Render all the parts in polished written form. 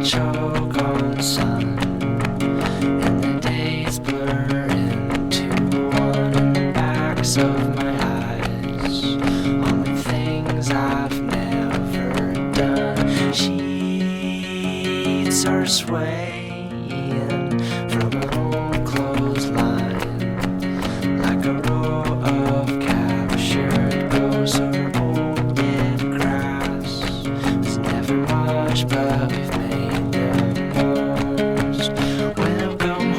choke on sun, and the days blur into one in the backs of my eyes, on the things I've never done. Sheets are swaying from an old clothesline, like a row of captured ghosts over old dead grass. There's never much, but we've made the most. Welcome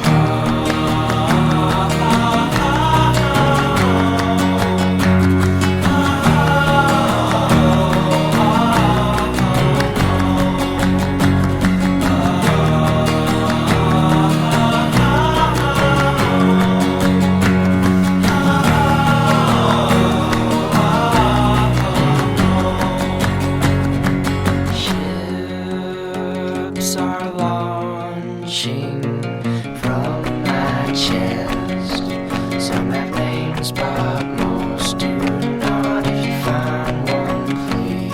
ships are launching from my chest. Some have names, but most do not. If you find one, please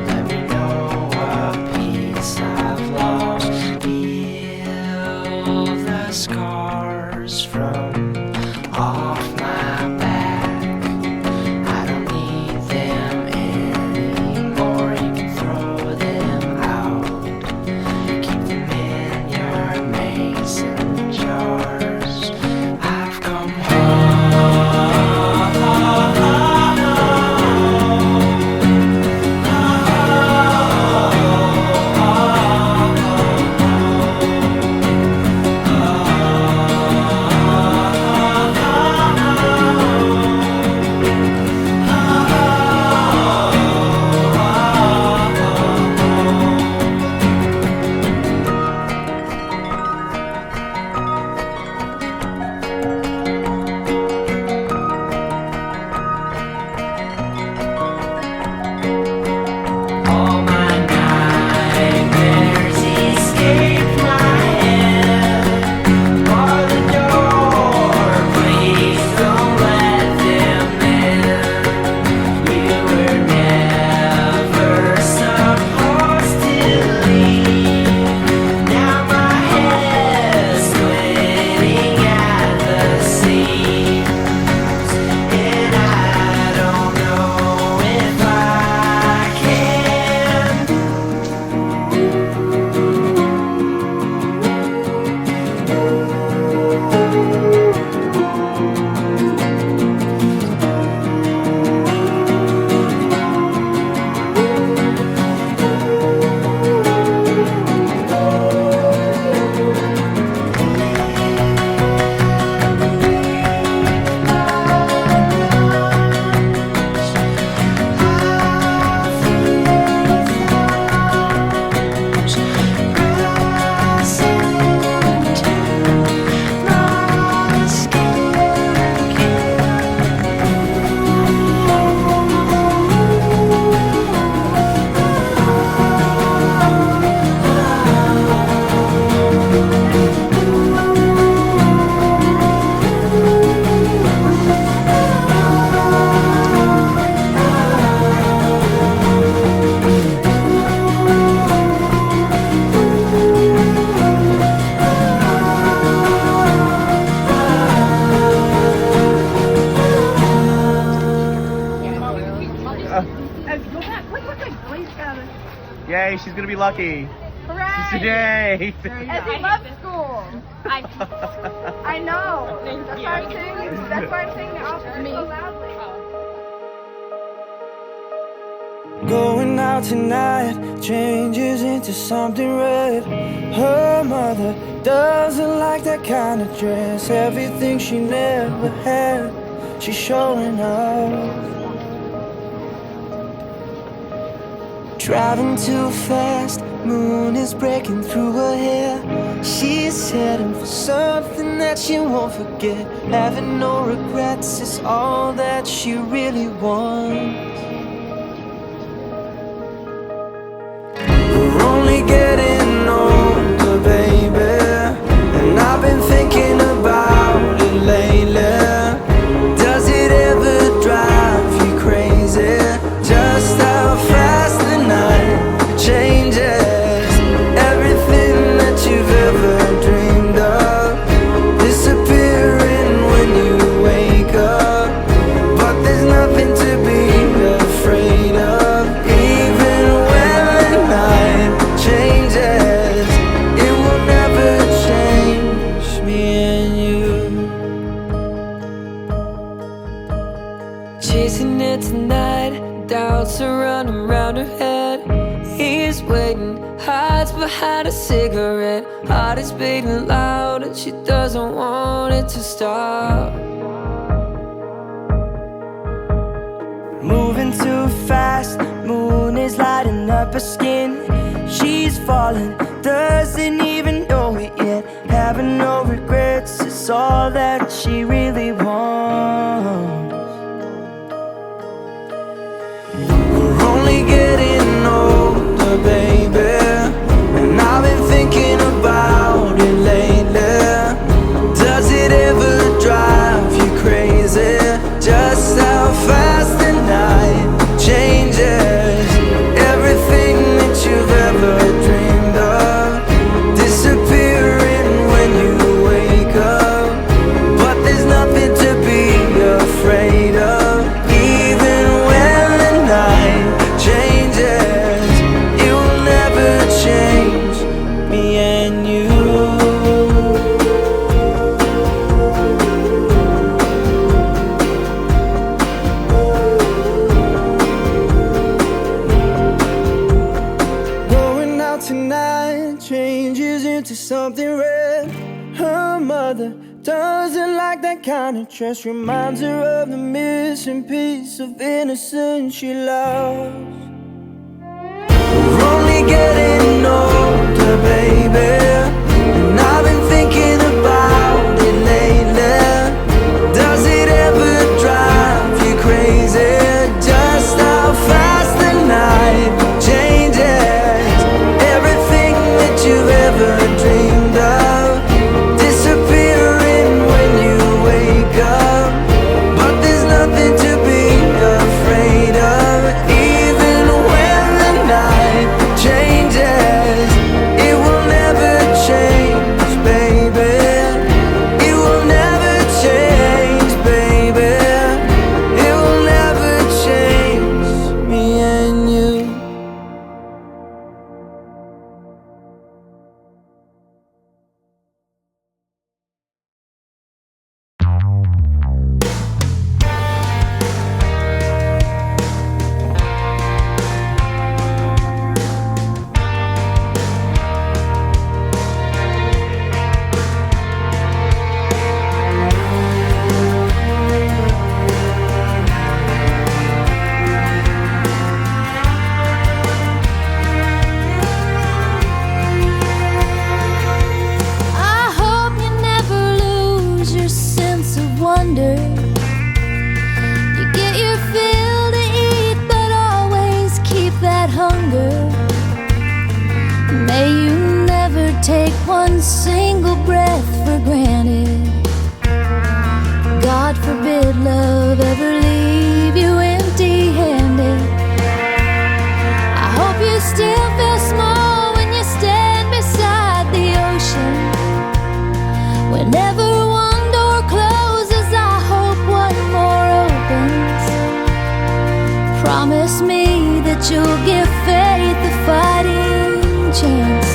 let me know what piece I've lost. Feel the scars from off my back. I don't need them anymore. You can throw them out. Keep them in your mason jars. I've come all my nightmares escape my head. Bar the door, please don't let them in. You were never supposed to leave. Now my head's splitting at the seams, and I don't know if I can. Go back. Quick. Please, Yay, she's gonna be lucky. hooray! Yay! Ezzy loves school. I know. That's why I'm saying the opposite so loudly. Going out tonight changes into something red. Her mother doesn't like that kind of dress. Everything she never had, she's showing off. Driving too fast, moon is breaking through her hair. She's heading for something that she won't forget. Having no regrets is all that she really wants. We're only getting older, baby, and I've been thinking about it lately. Does it ever drive you crazy? Just how fast the night changes. hides behind a cigarette. Heart is beating loud and she doesn't want it to stop. Moving too fast, moon is lighting up her skin. She's falling, doesn't even know it yet. Having no regrets is all that she really wants. We're only getting older, baby, and I've been thinking about it lately. Does it ever drive you crazy? Just how fast the night changes. Everything that you've ever dreamed of disappearing when you wake up. But there's nothing to be afraid of. Even when the night changes, it will never change me and you. Going out tonight changes into something red. Her mother doesn't like that kind of dress. Reminds her of the missing piece of innocence she lost. We're only getting older, baby, and I've been thinking about it lately. Does it ever drive you crazy? Just how fast the night changes. Everything that you've ever dreamed of disappearing when you wake up. But there's nothing to be afraid of. Even when the night changes, it will never change, baby. It will never change, baby. It will never change me and you. I hope you never lose your sense of wonder. You get your fill to eat, but always keep that hunger. May you never take one single breath for granted. God forbid love ever leave you empty-handed. I hope you still feel small when you stand beside the ocean. Whenever one door closes, I hope one more opens. Promise me that you'll give faith a fighting chance.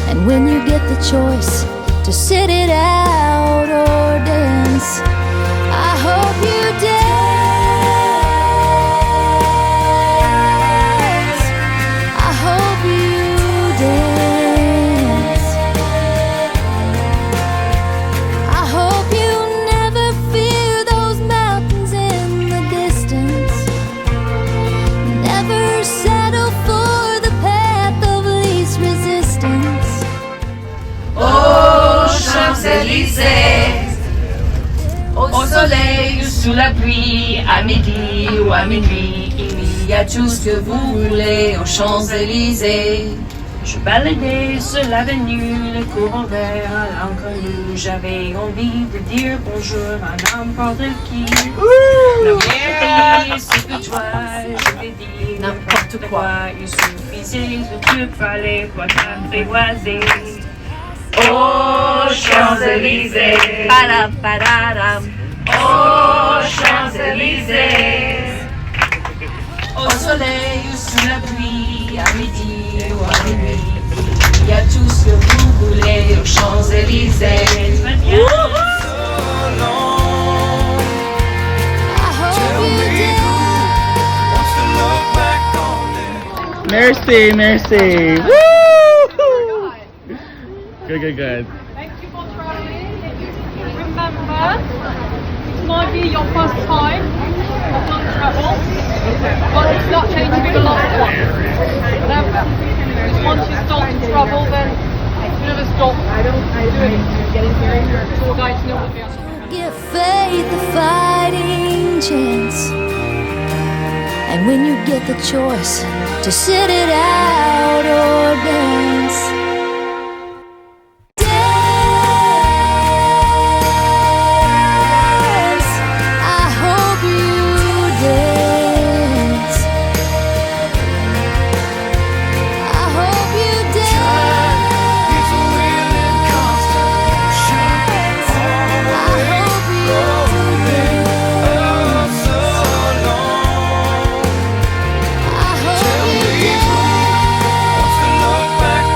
And when you get the choice to sit it out or dance, I hope you dance. I hope you dance. I hope you never fear those mountains in the distance. Never settle for the path of least resistance. Aux Champs-Élysées, au soleil ou sous la pluie, à midi ou à minuit, il y a tout ce que vous voulez aux Champs-Élysées. Je baladais sur l'avenue, le courant vert à l'inconnu. J'avais envie de dire bonjour à n'importe qui. N'importe ce que toi, je vais dire n'importe quoi. Il suffisait de te parler pour t'apprivoiser. Aux Champs-Élysées, padam, padam. Aux Champs-Élysées, au soleil ou sous la pluie, à midi ou à minuit, il y a tout ce que vous voulez aux Champs-Élysées. Merci, merci. Woo! Good. Thank you for traveling. Remember, this might be your first time of long travel, but it's not going to be the last one. Remember, because once you start to travel, then you never stop doing it. Tour guides know what they are. Give faith a fighting chance. And when you get the choice to sit it out or dance, dance. I hope you dance. I hope you dance. I hope you dance. I hope you dance.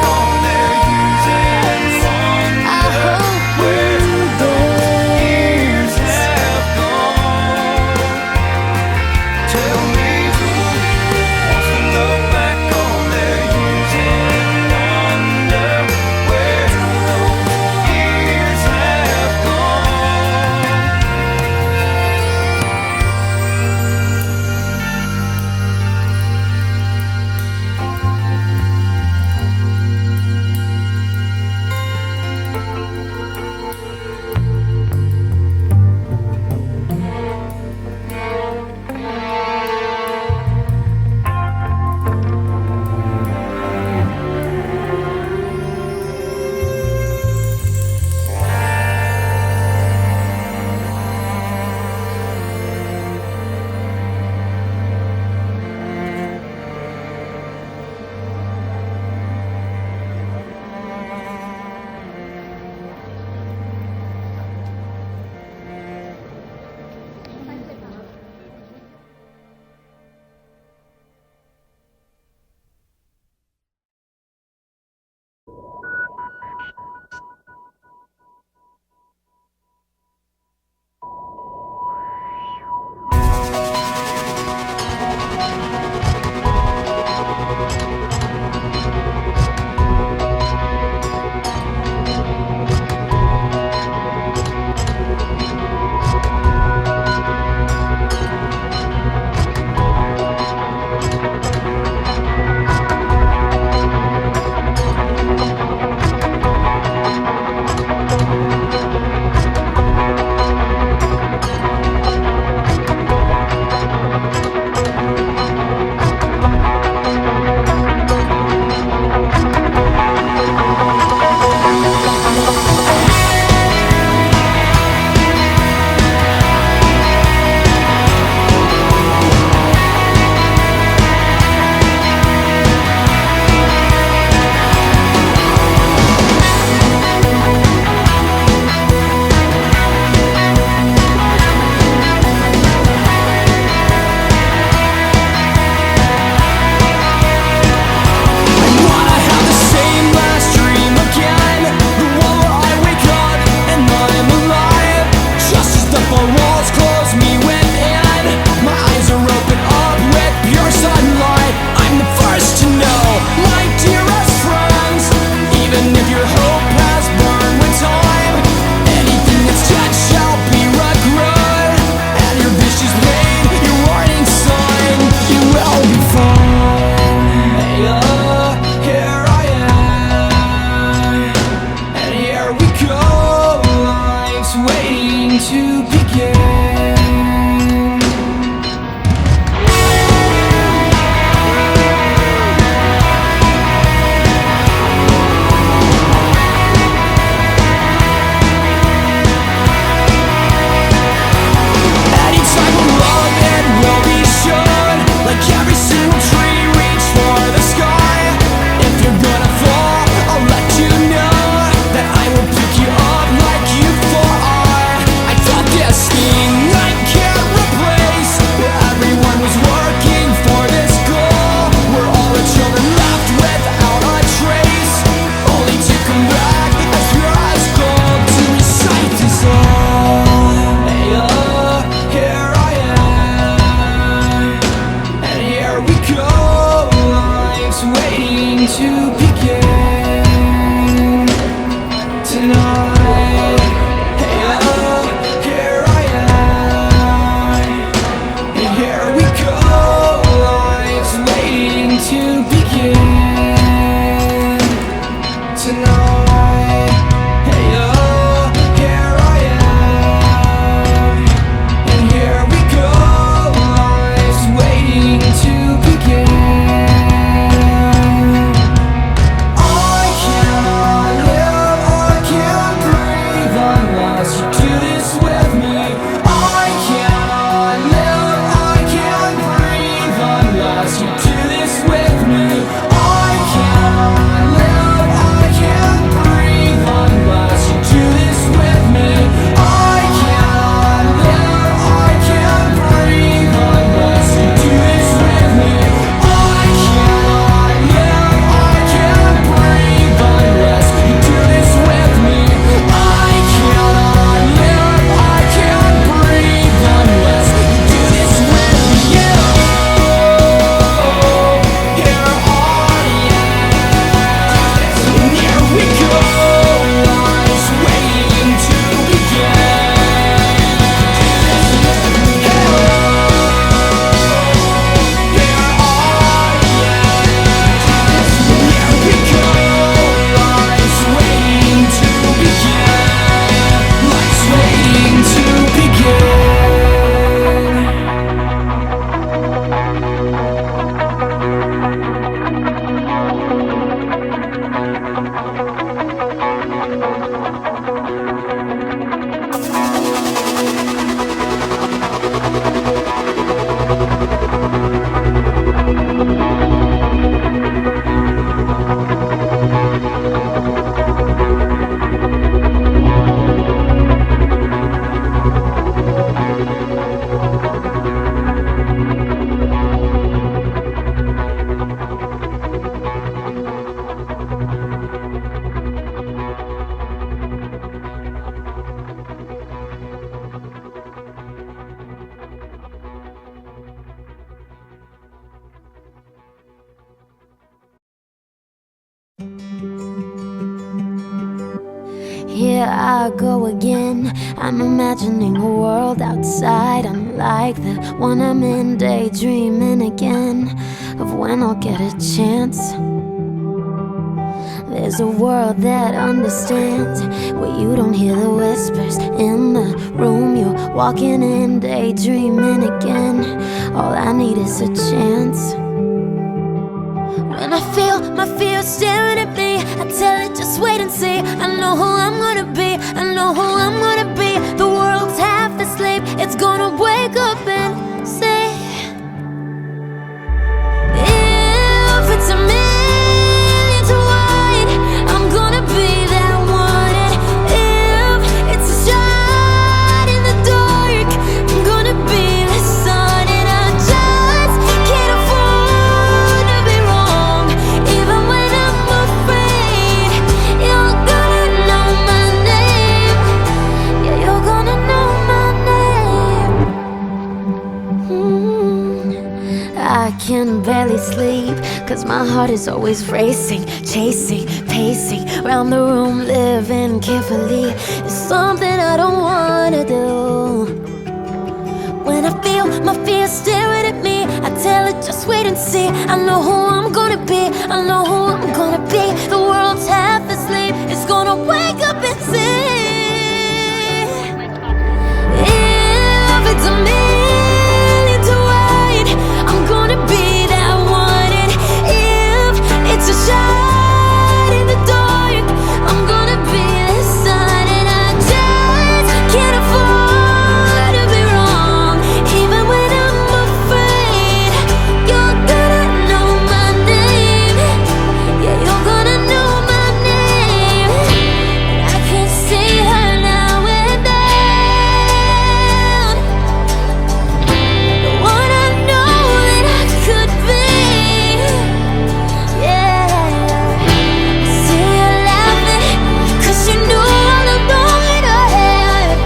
to begin tonight. Hey, oh, here I am, and here we go. Life's waiting to begin. I cannot live, I can't breathe unless you do this with me. I cannot live, I can't breathe unless you do this with me. I cannot live, I can't breathe unless you do this with me. I cannot live, I can't breathe unless you do this with me. I cannot live, I can't breathe unless you do this with me. I cannot live, I can't breathe unless you do this with me. Yeah. Here I am, and here we go. Life's waiting to begin. Here I am, here we go. Life's waiting to begin. Life's waiting to begin. Here I go again. I'm imagining a world outside, unlike the one I'm in, daydreaming again of when I'll get a chance. There's a world that understands, where you don't hear the whispers in the room you're walking in, daydreaming again. All I need is a chance. When I feel my fear staring at me, I tell it just wait and see. I know who I'm gonna be, I know who I'm gonna be. The world's half asleep, it's gonna wake up and say, if it's a million to one, I'm gonna be that one. And if it's a shot in the dark, I'm gonna be the sun. And I just can't afford to be wrong, even when I'm afraid. You're gonna know my name. Yeah, you're gonna know my name. I can barely sleep, 'cause my heart is always racing, chasing, pacing round the room, living carefully. It's something I don't wanna do. When I feel my fear staring at me, I tell it just wait and see. I know who I'm gonna be, I know who I'm gonna be. The world's half asleep, it's gonna wake up and see. If it's a million to one, I'm gonna be that one. And if it's a shot in the dark, I'm gonna be the sun. And I just can't afford to be wrong, even when I'm afraid. You're gonna know my name. Yeah, you're gonna know my name. I can see her now and then, the one I know that I could be. Yeah, see you laughing, 'cause you knew all along in her head.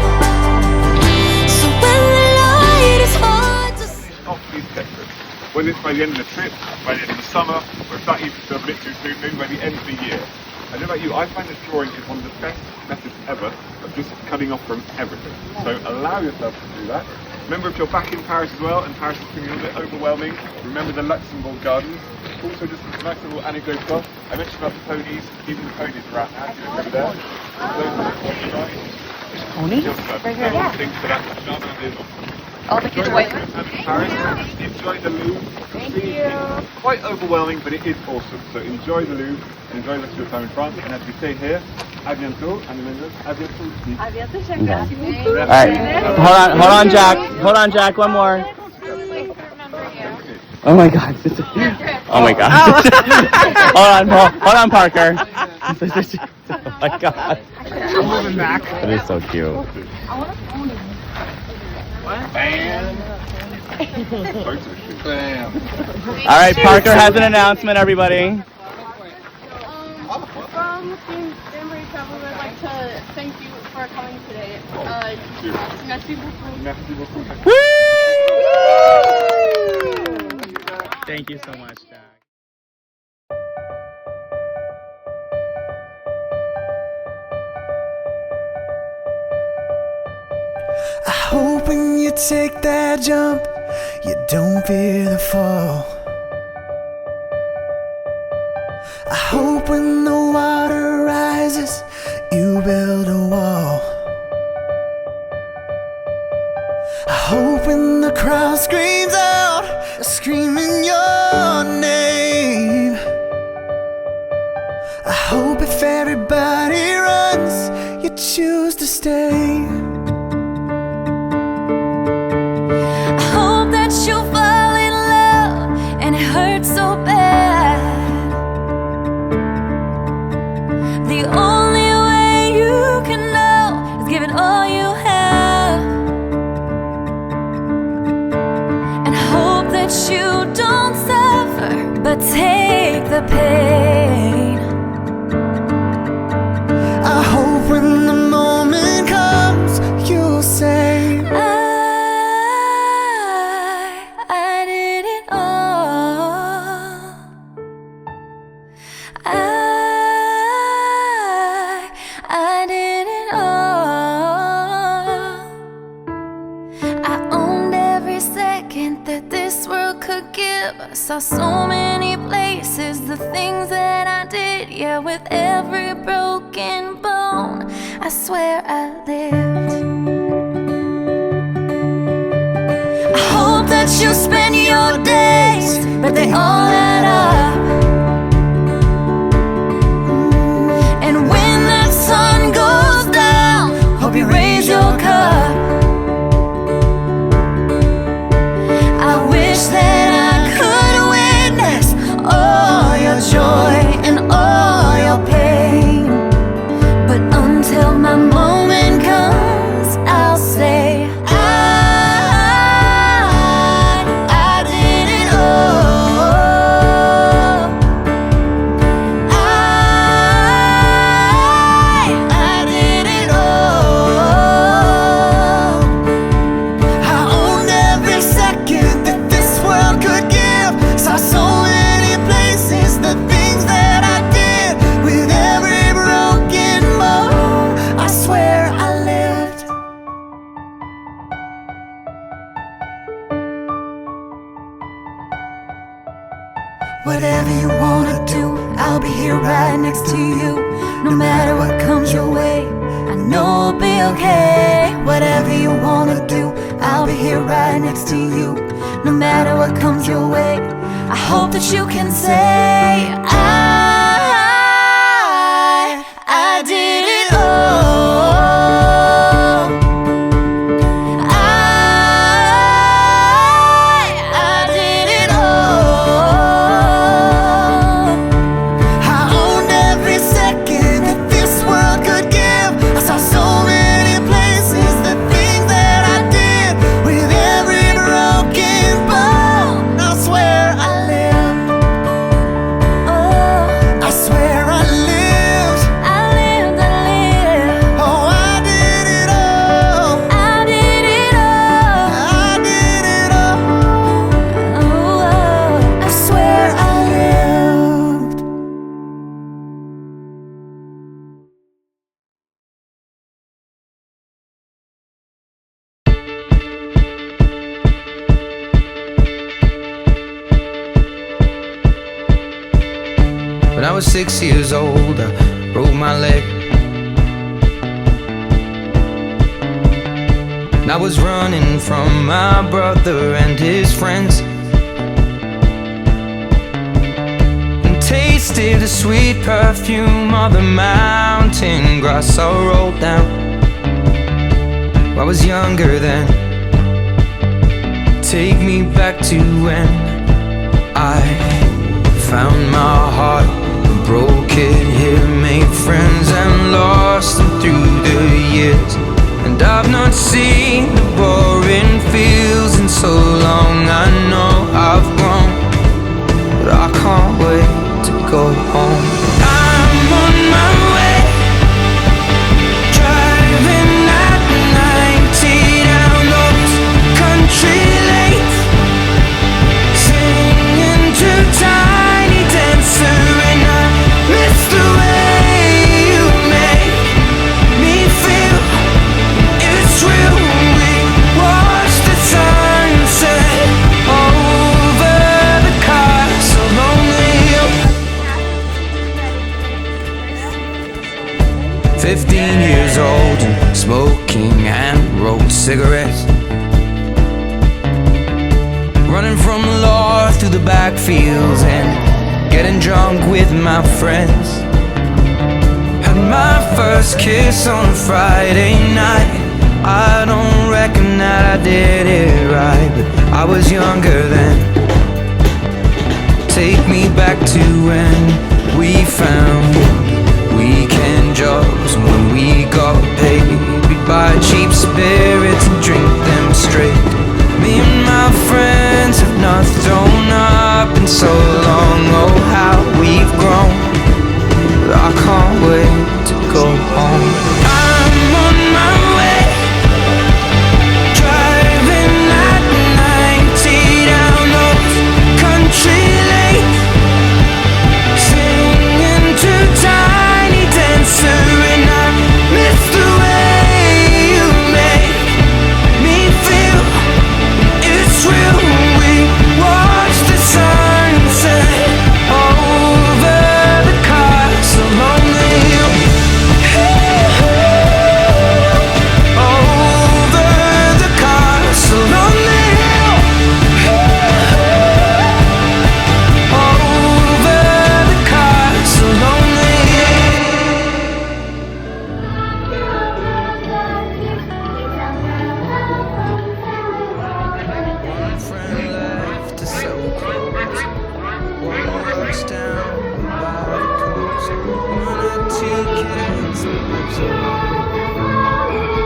So when the light is hard to see. Awfully separate. Whether it's by the end of the trip, by the end of the summer, or if that even to a bit too soon, maybe by the end of the year. I don't know about you, I find that drawing is one of the best methods ever of just cutting off from everything. So allow yourself to do that. Remember, if you're back in Paris as well, and Paris is feeling a little bit overwhelming, remember the Luxembourg Gardens. Also, just a nice little anecdote as well. I mentioned about the ponies. Even the ponies are out now. Do you remember that? Ponies? Right here. Yeah. All the kids wait. Paris, enjoy the Louvre. Thank you. Quite overwhelming, but it is awesome. So enjoy the Louvre and enjoy the rest of your time in France. And as we say here, à bientôt. And remember, à bientôt. À bientôt, All right. Hold on, Jack. Hold on, Jack. One more. Oh my God. Oh my God. Hold on, Paul. Hold on, Parker. Oh my God. I'm moving back. That is so cute. Bam. Bam. All right, Parker has an announcement, everybody. From Luxembourg Travel, I'd like to thank you for coming today. Merci beaucoup. Merci beaucoup. Thank you so much, Jack. I hope when you take that jump, you don't fear the fall. I hope when the water rises, you build a wall. I hope when the crowd screams out, screaming your name. I hope if everybody runs, you choose to stay. You'll fall in love and it hurts so bad. The only way you can know is give it all you have. And hope that you don't suffer, but take the pain. I hope when the moment comes, you'll say, I did it all. I did it all. I owned every second that this world could give. I saw so many places, the things that I did. Yeah, with every broken bone, I swear I lived. I hope that you spend your days, but they all add up. And when that sun goes down, hope you raise your cup. I wish that I could witness all your joy and all your pain. But until my moment comes, I'll say whatever you wanna do, I'll be here right next to you. No matter what comes your way, I know it'll be okay. Whatever you wanna do, I'll be here right next to you. No matter what comes your way, I hope that you can say I did it all. I did it all. I owned every second that this world could give. I saw so many places, the things that I did. With every broken bone, I swear I lived. Oh, When I was 6 years old, I broke my leg. And I was running from my brother and his friends, and tasted the sweet perfume of the mountain grass I rolled down. I was younger then. Take me back to when I found my heart, broke it here, made friends and lost them through the years. And I've not seen the boring fields in so long. I know I've grown, but I can't wait to go home. I'm on my way, driving at 90 down those country lanes, singing to Tiny Dancer, and I miss the way you make me feel. It's real. We watch the sunset over the castle on the hill. 15 years old and smoking and rolled cigarettes, running from the law through the backfields and getting drunk with my friends. Had my first kiss on a Friday night. I don't reckon that I did it right, but I was younger then. Take me back to when we found weekend jobs, when we got paid. We'd buy cheap spirits and drink them straight. Me and my friends have not thrown up in so long. Oh, how we've grown, but I can't wait to go home. I'm on my way, driving at 90 down those country lanes, singing to Tiny Dancer, and I miss the way you make me feel. It's real. We watch the sunset over the castle on the hill. Over the castle on the hill. Over the castle on the hill. One friend left to sell clothes, one works down by the coast, one or two kids that lives alone.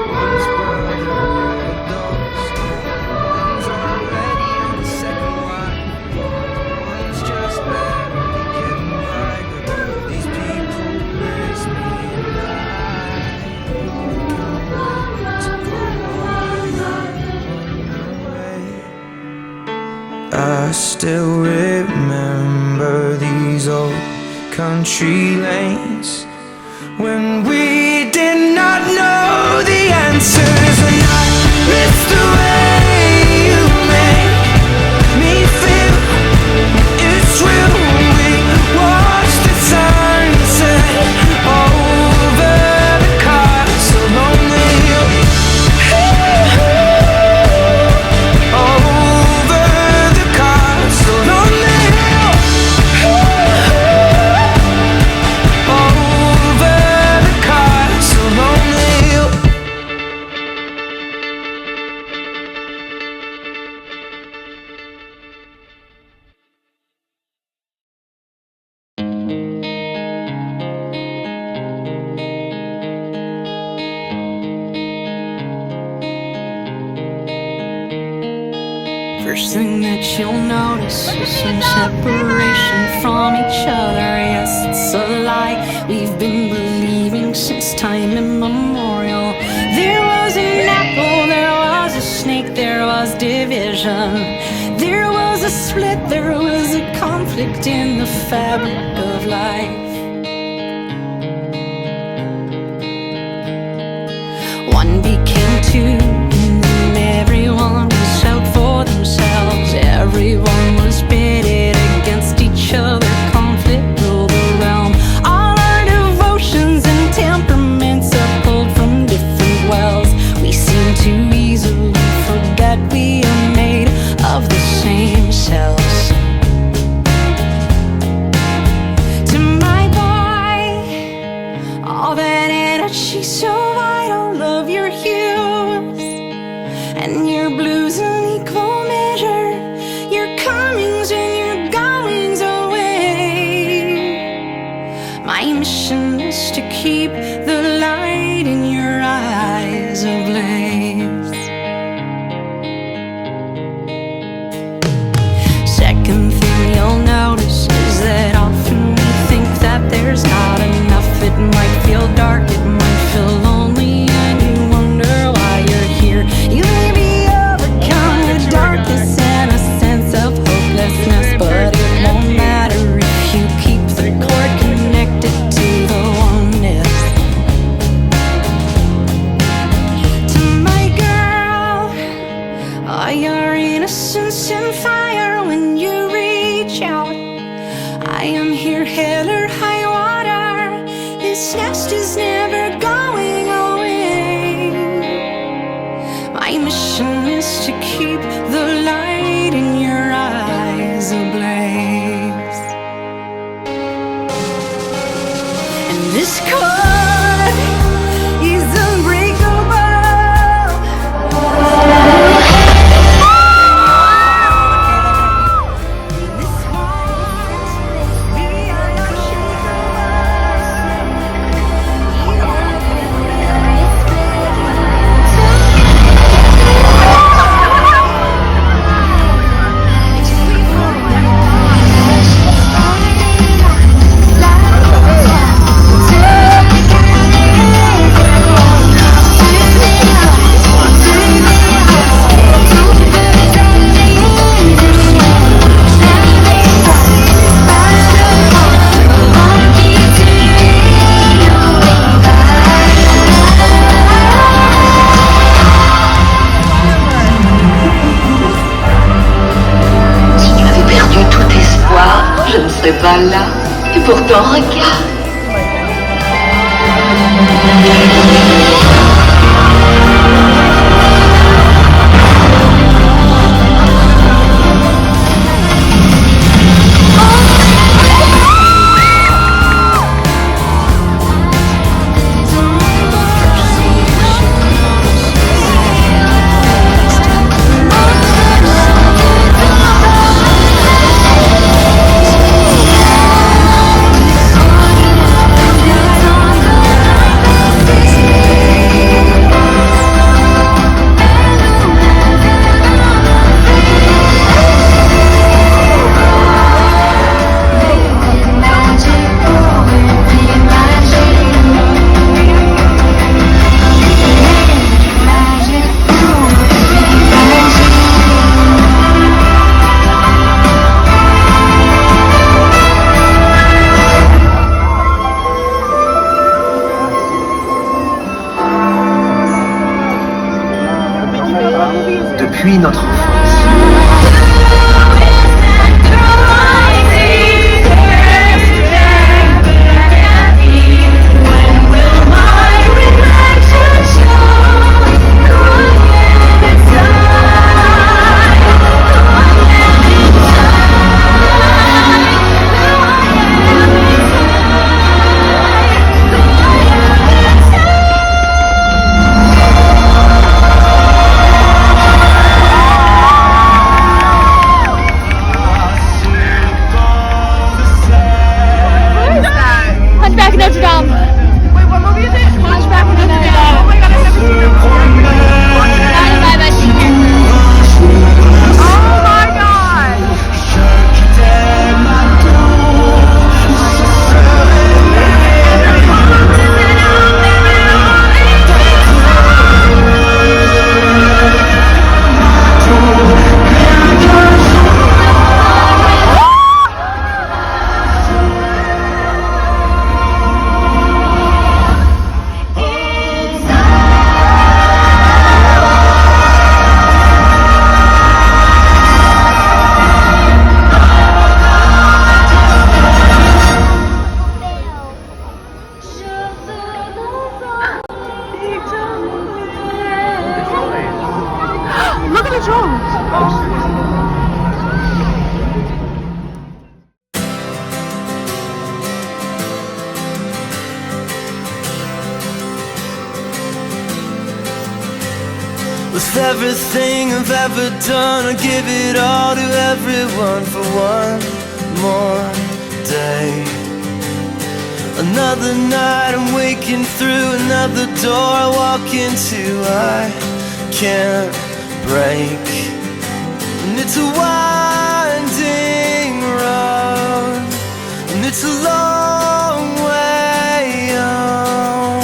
One's brother red dogs, one's already on the second wife, one's just barely getting by. But these people miss me, and I can't wait to go home. I still remember these old country lanes when we did not know the answers, and I miss the way you make me feel. It's real. We watch the sunset over the castle on the hill. Over the castle on the hill. Over the castle on the hill. First thing that you'll notice is some separation from each other. Yes, it's a lie we've been believing since time immemorial. There was an apple, there was a snake, there was division. There was a split, there was a conflict in the fabric of life. One became two, and then everyone was out for themselves. Everyone was pitted against each other. Conflict ruled the My mission is to keep the light in your eyes ablaze. Second thing you'll notice is that often we think that there's not enough. It might feel dark, it might feel lonely, and you wonder why you're here. You may be overcome with darkness and a sense of hopelessness, but it won't matter if you keep the cord connected to the oneness. To my girl, all your innocence and fire when you reach out. I am here, hell or high water. This nest is never going away. My mission is to keep the light in your eyes ablaze. And this cord is unbreakable. This heart be Si tu avais perdu tout espoir, je ne serais pas là. Et pourtant, regarde. Depuis notre enfance. Hunchback of Notre Dame. Wait, what movie is it? Hunchback of Notre Dame. Oh my god, I've never seen it before. Oh my god! Look at the drones! With everything I've ever done, I give it all to everyone for one more day. Another night I'm waking through another door I walk into, I can't break. And it's a winding road, and it's a long way home.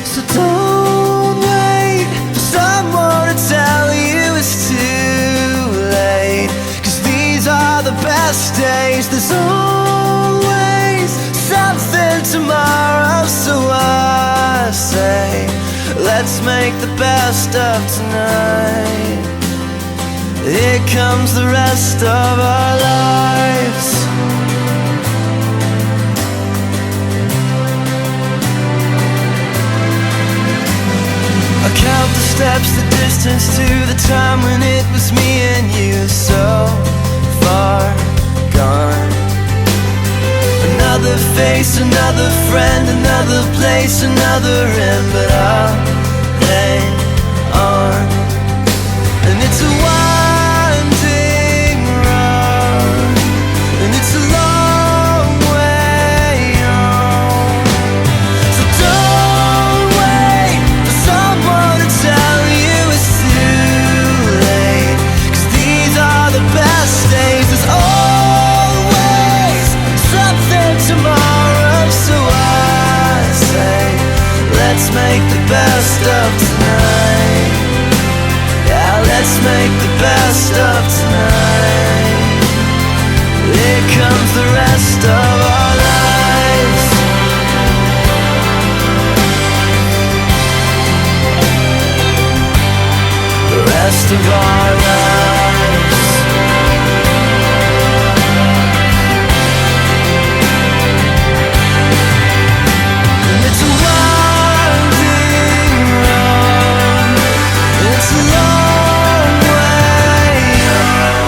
So don't wait for someone to tell you it's too late, 'cause these are the best days. There's always something tomorrow, so I say let's make the best of tonight. Here comes the rest of our lives. I count the steps, the distance to the time when it was me and you, so far gone. Another face, another friend, another place, another end, but I'll hang on. And it's a winding road, and it's a long way home. So don't wait for someone to tell you it's too late, 'cause these are the best days. There's always something tomorrow, so I say let's make the best of tonight. Yeah, let's make the best of tonight. Here comes the rest of our lives. The rest of our lives. And it's a winding road, it's a long way home.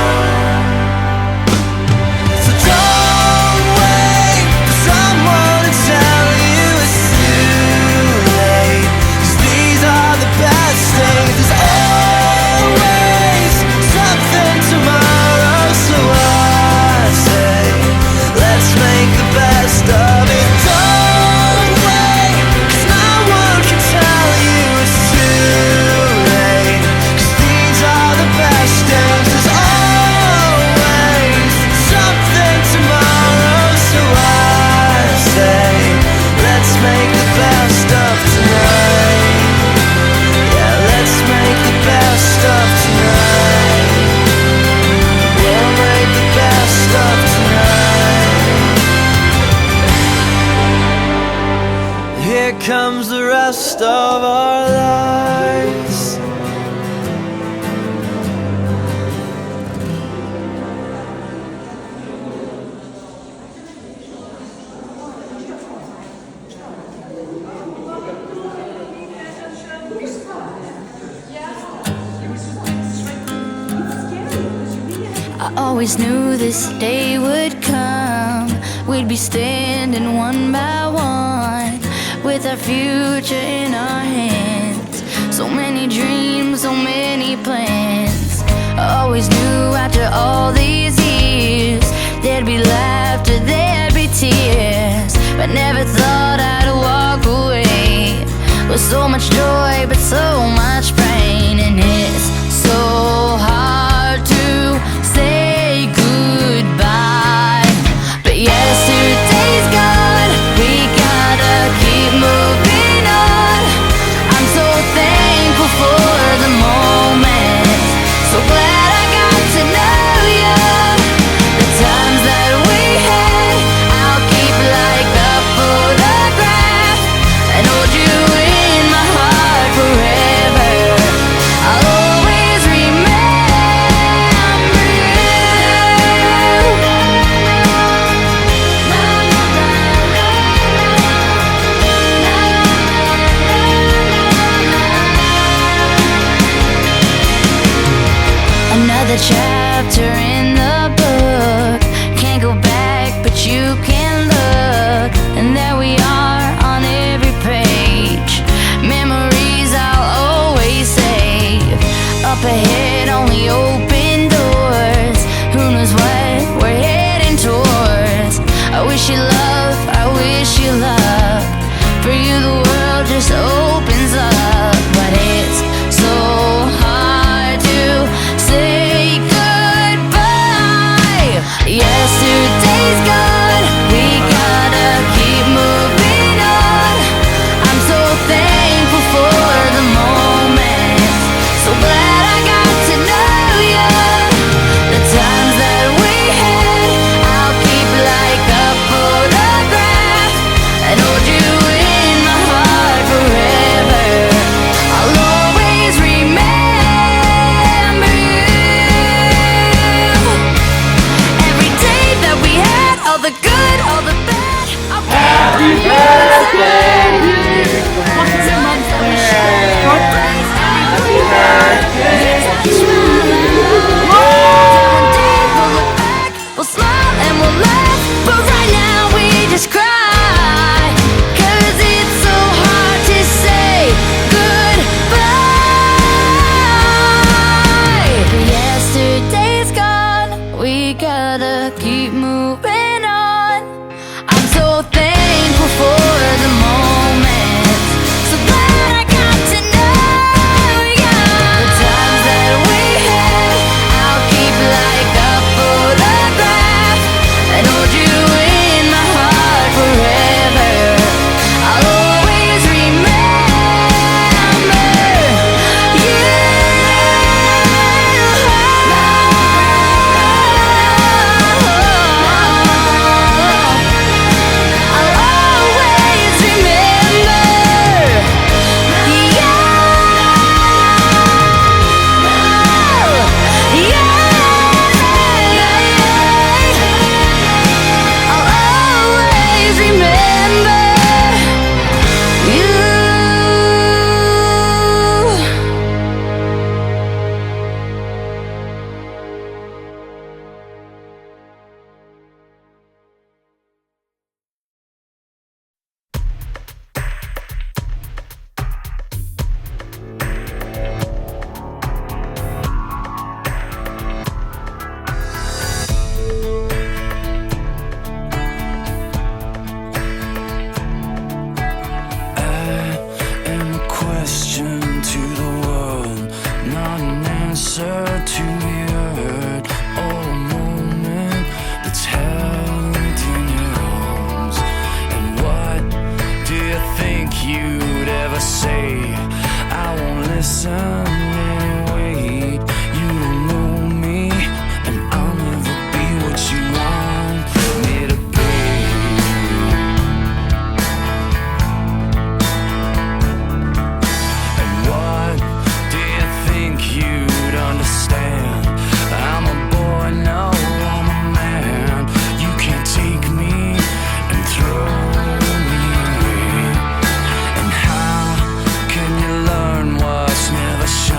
So don't wait for someone to tell you it's too late, 'cause these are the best days. There's always something tomorrow, so I say let's make the best of it. Don't wait, 'cause no one can tell you it's too late, 'cause these are the best days. There's always something tomorrow, so I say let's make the best of tonight. Yeah, let's make the best of tonight. We'll make the best of tonight. Here comes the rest of our lives. I always knew this day would come. We'd be standing one by one, with our future in our hands. So many dreams, so many plans. I always knew after all these years there'd be laughter, there'd be tears, but never thought I'd walk away with so much joy but so much pain. And it's so hard to say goodbye, but yesterday's gone, we gotta keep moving on. I'm so thankful for the moment, so glad I got to know you. The times that we had, I'll keep like a photograph and hold you in my heart forever. I'll always remember you. Another chapter in the book, can't go back but you can look, and there we are on every page. Memories I'll always save. Up ahead only open doors, who knows what we're heading towards. I wish you love love, I wish you luck. For you the world just opens up. But it's so hard to say goodbye. Yesterday's gone, we gotta keep moving on. I'm so thankful for the moment. So glad I got to know you. The times that we had, I'll keep like a photograph and hold you in my heart forever. I'll always remember you. Every day that we had, all the good, all the bad. Happy birthday, dear we'll smile and we'll laugh, but right now we just cry. 'Cause it's so hard to say goodbye. Yesterday's gone, we gotta keep moving on. I'm so thankful for the moment. So glad I got to know you. The times that we had, I'll keep like a photograph and hold you in my heart forever. I'll always remember you. I'll always remember I'll always remember you. am a question to the world, not an answer to be heard, or a moment that's held in your arms. And what do you think you'd ever say? I won't listen anyway. You don't know me, and I'll never be what you want me to be. And what do you think you'd understand? I'm a boy, no, I'm a man. You can't take me and throw me away. And how can you learn what's never shown?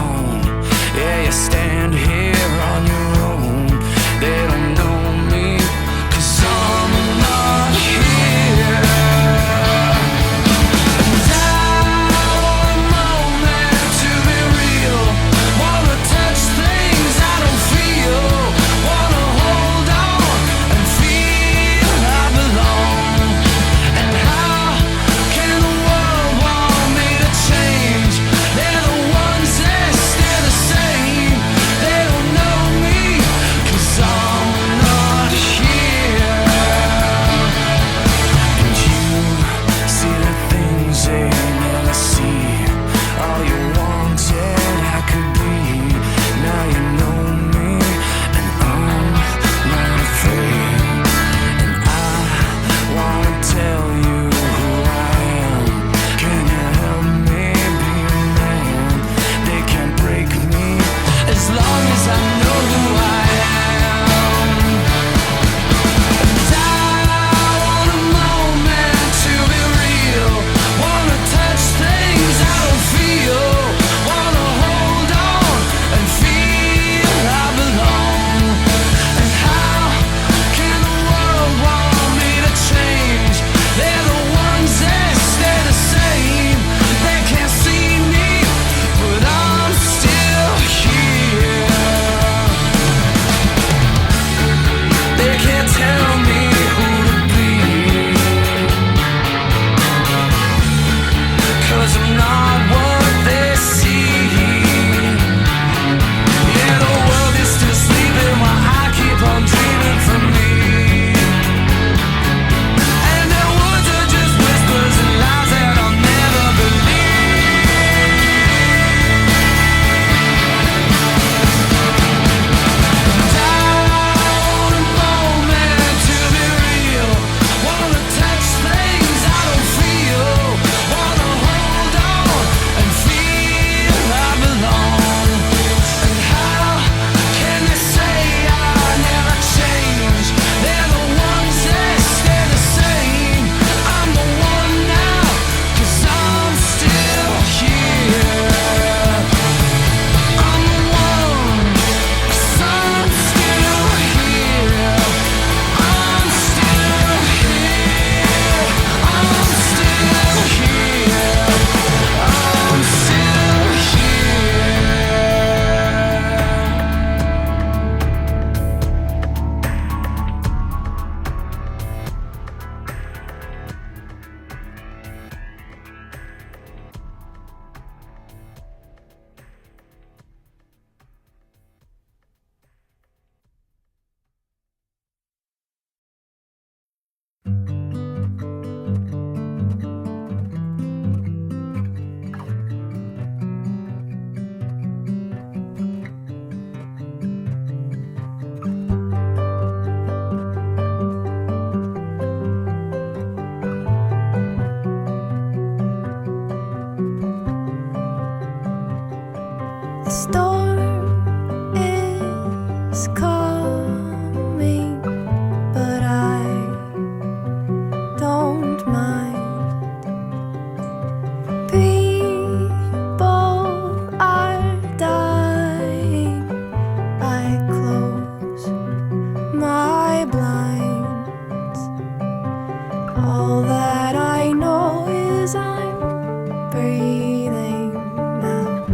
All that I know is I'm breathing now.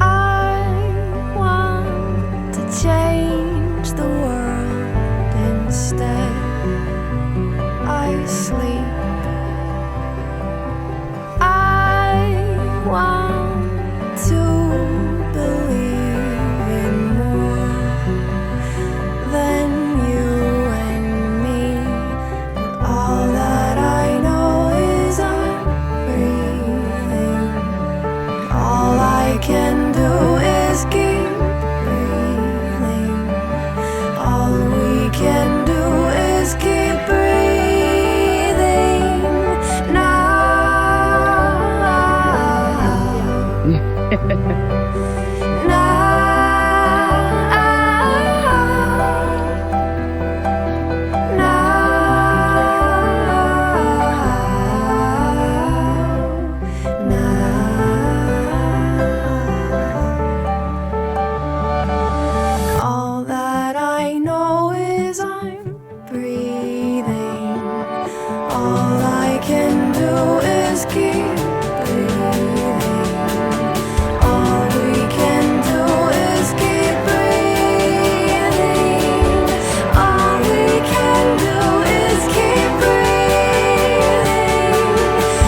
I want to change the world instead. I sleep. I want to believe in more than you and me. But all that I know is I'm breathing. All I can do is keep breathing. All we can do is keep breathing now. All that I know is I'm breathing. All I can do is keep breathing. All we can do is keep breathing. All we can do is keep breathing.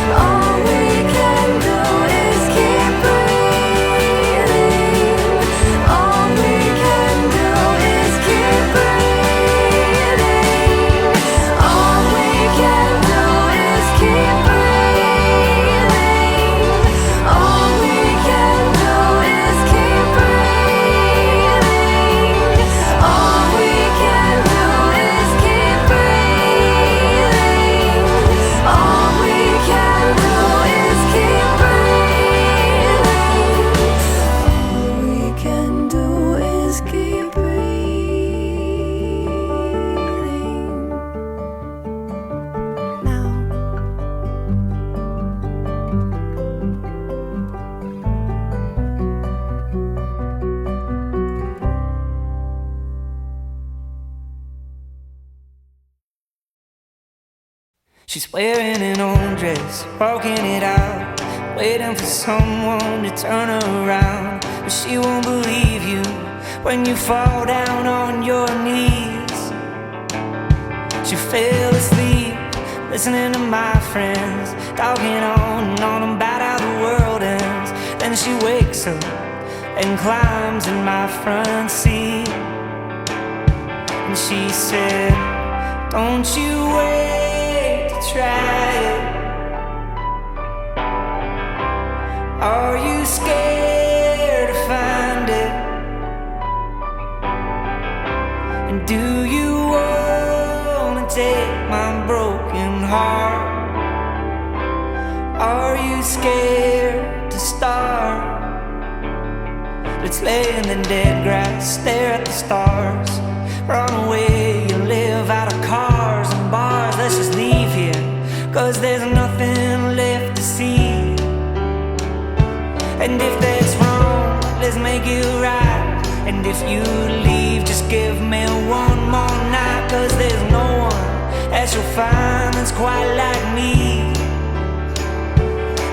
All we can do is keep breathing. All we can do is keep breathing. All we can do is keep breathing. All we can do is keep breathing. All we can do is keep breathing. All we can do is keep breathing. All we can do is keep breathing now. She's wearing an old dress, walking it out, waiting for someone to turn her around. But she won't believe you when you fall down on your knees. She fell asleep, listening to my friends, talking on and on about how the world ends. Then she wakes up and climbs in my front seat. And she said, don't you wait to try it. Are you scared to find it? And do you wanna take my broken heart? Are you scared to start? Let's lay in the dead grass, stare at the stars. Run away, you live out of cars and bars. Let's just leave here, 'cause there's nothing left to see. And if that's wrong, let's make it right. And if you leave, just give me one more night. 'Cause there's no one that you'll find that's quite like me.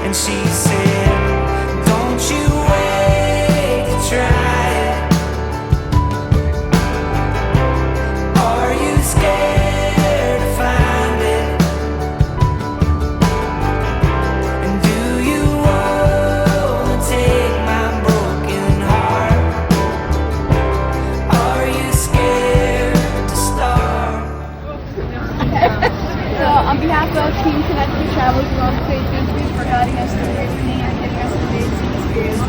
And she said, don't you wait to try it. Are you scared to find it? And do you wanna take my broken heart? Are you scared to start? So, on behalf of Team Connected Travels, we want to say thank you for guiding us through Giverney and giving us the amazing experience.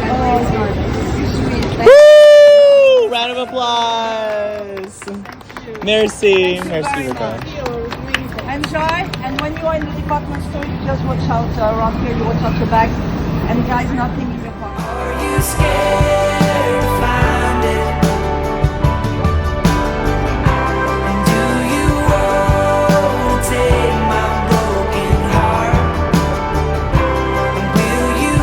Woo! Round of applause. Merci. Merci beaucoup. Enjoy, and when you are in the department store, you just watch out around here, you watch out your bags, and guys, nothing in your pocket. Are you scared to find it? And do you wanna take my broken heart? And will you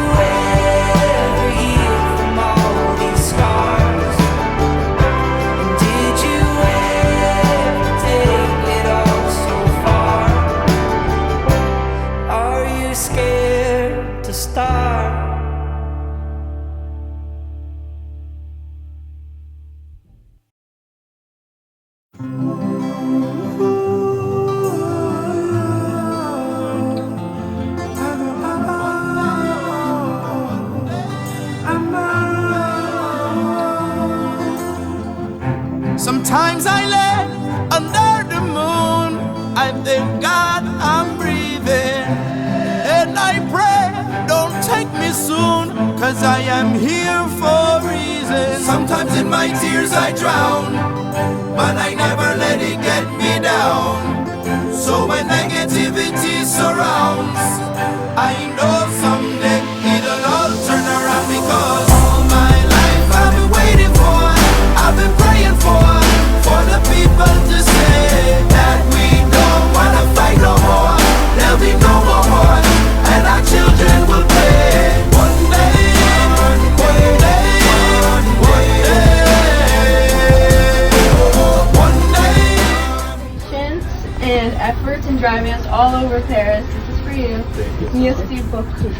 'cause I am here for a reason. Sometimes in my tears I drown, but I never let it get me down. So when negativity surrounds, I know someday it'll all turn around, because all my life I've been waiting for, I've been praying for the people to say that we don't wanna fight no more. There'll be no more war, and our children will pay. One day, one day, one day. And efforts in driving us all over Paris. This is for you. Merci beaucoup.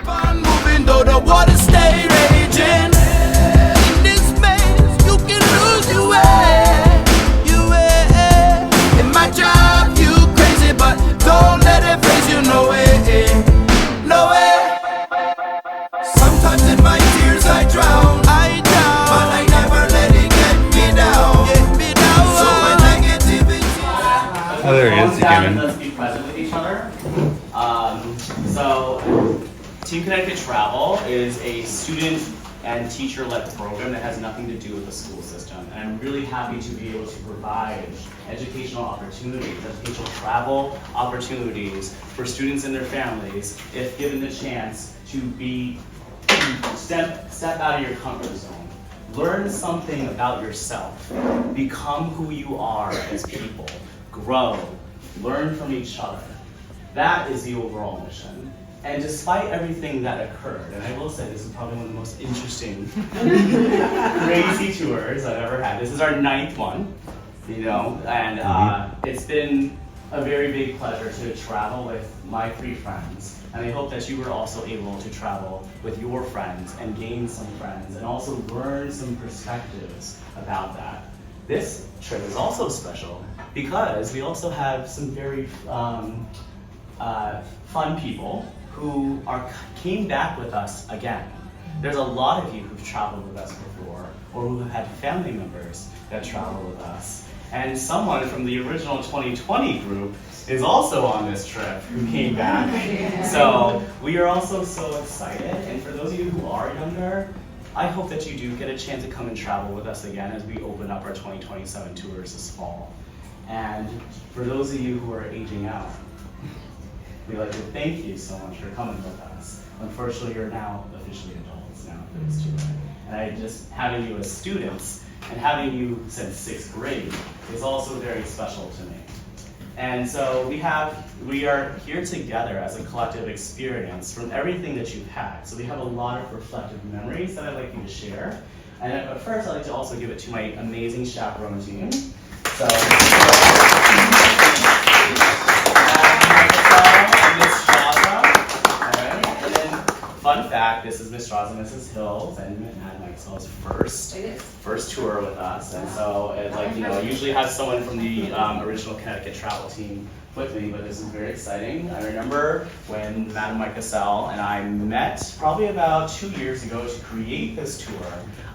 Fun moving though the water stay raging. In this maze you can lose your way. In my job you crazy, but don't let it phase you. No way, no way. Sometimes in my tears I drown, but I never let it get me down. So when negativity. Oh, there he is again. Let's be present with each other. So, Team Connected Travel is a student and teacher-led program that has nothing to do with the school system. And I'm really happy to be able to provide educational opportunities, educational travel opportunities for students and their families if given the chance to step out of your comfort zone. Learn something about yourself. Become who you are as people. Grow. Learn from each other. That is the overall mission. And despite everything that occurred, and I will say this is probably one of the most interesting, crazy tours I've ever had. This is our 9th one, and it's been a very big pleasure to travel with my 3 friends. And I hope that you were also able to travel with your friends and gain some friends and also learn some perspectives about that. This trip is also special because we also have some very fun people who came back with us again. There's a lot of you who've traveled with us before, or who have had family members that travel with us. And someone from the original 2020 group is also on this trip who came back. So we are also so excited. And for those of you who are younger, I hope that you do get a chance to come and travel with us again as we open up our 2027 tours this fall. And for those of you who are aging out, we'd like to thank you so much for coming with us. Unfortunately, you're now officially adults now for this tour. And having you as students and having you since 6th grade is also very special to me. And so we are here together as a collective experience from everything that you've had. So we have a lot of reflective memories that I'd like you to share. And first, I'd like to also give it to my amazing chaperone team. So, Miss Straza. All right. And then, fun fact, this is Miss Straza, Mrs. Hills, and Mad Mike's first tour with us. And so, I usually have someone from the original Connecticut travel team with me, but this is very exciting. I remember when Madam Mike Cassell and I met probably about 2 years ago to create this tour.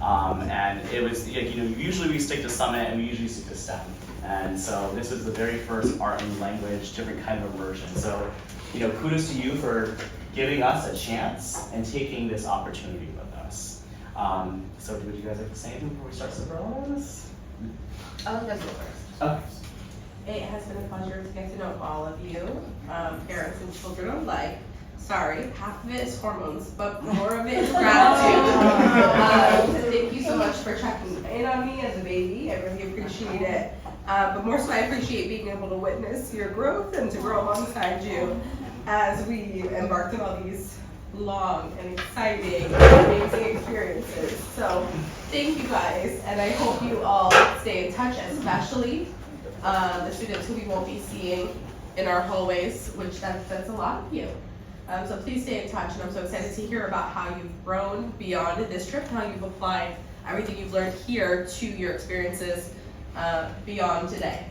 And it was, usually we stick to Summit and we usually stick to STEM. And so this was the very first art and language, different kind of immersion. So, kudos to you for giving us a chance and taking this opportunity with us. So would you guys like to say anything before we start Chaperones? I'll go first. Okay. It has been a pleasure to get to know all of you, parents and children alike. Sorry, half of it is hormones, but more of it is gratitude. Thank you so much for checking in on me as a baby. I really appreciate it. But more so, I appreciate being able to witness your growth and to grow alongside you as we embarked on all these long and exciting, amazing experiences. So thank you guys, and I hope you all stay in touch, especially the students who we won't be seeing in our hallways, which that's a lot of you. So please stay in touch, and I'm so excited to hear about how you've grown beyond this trip, how you've applied everything you've learned here to your experiences beyond today.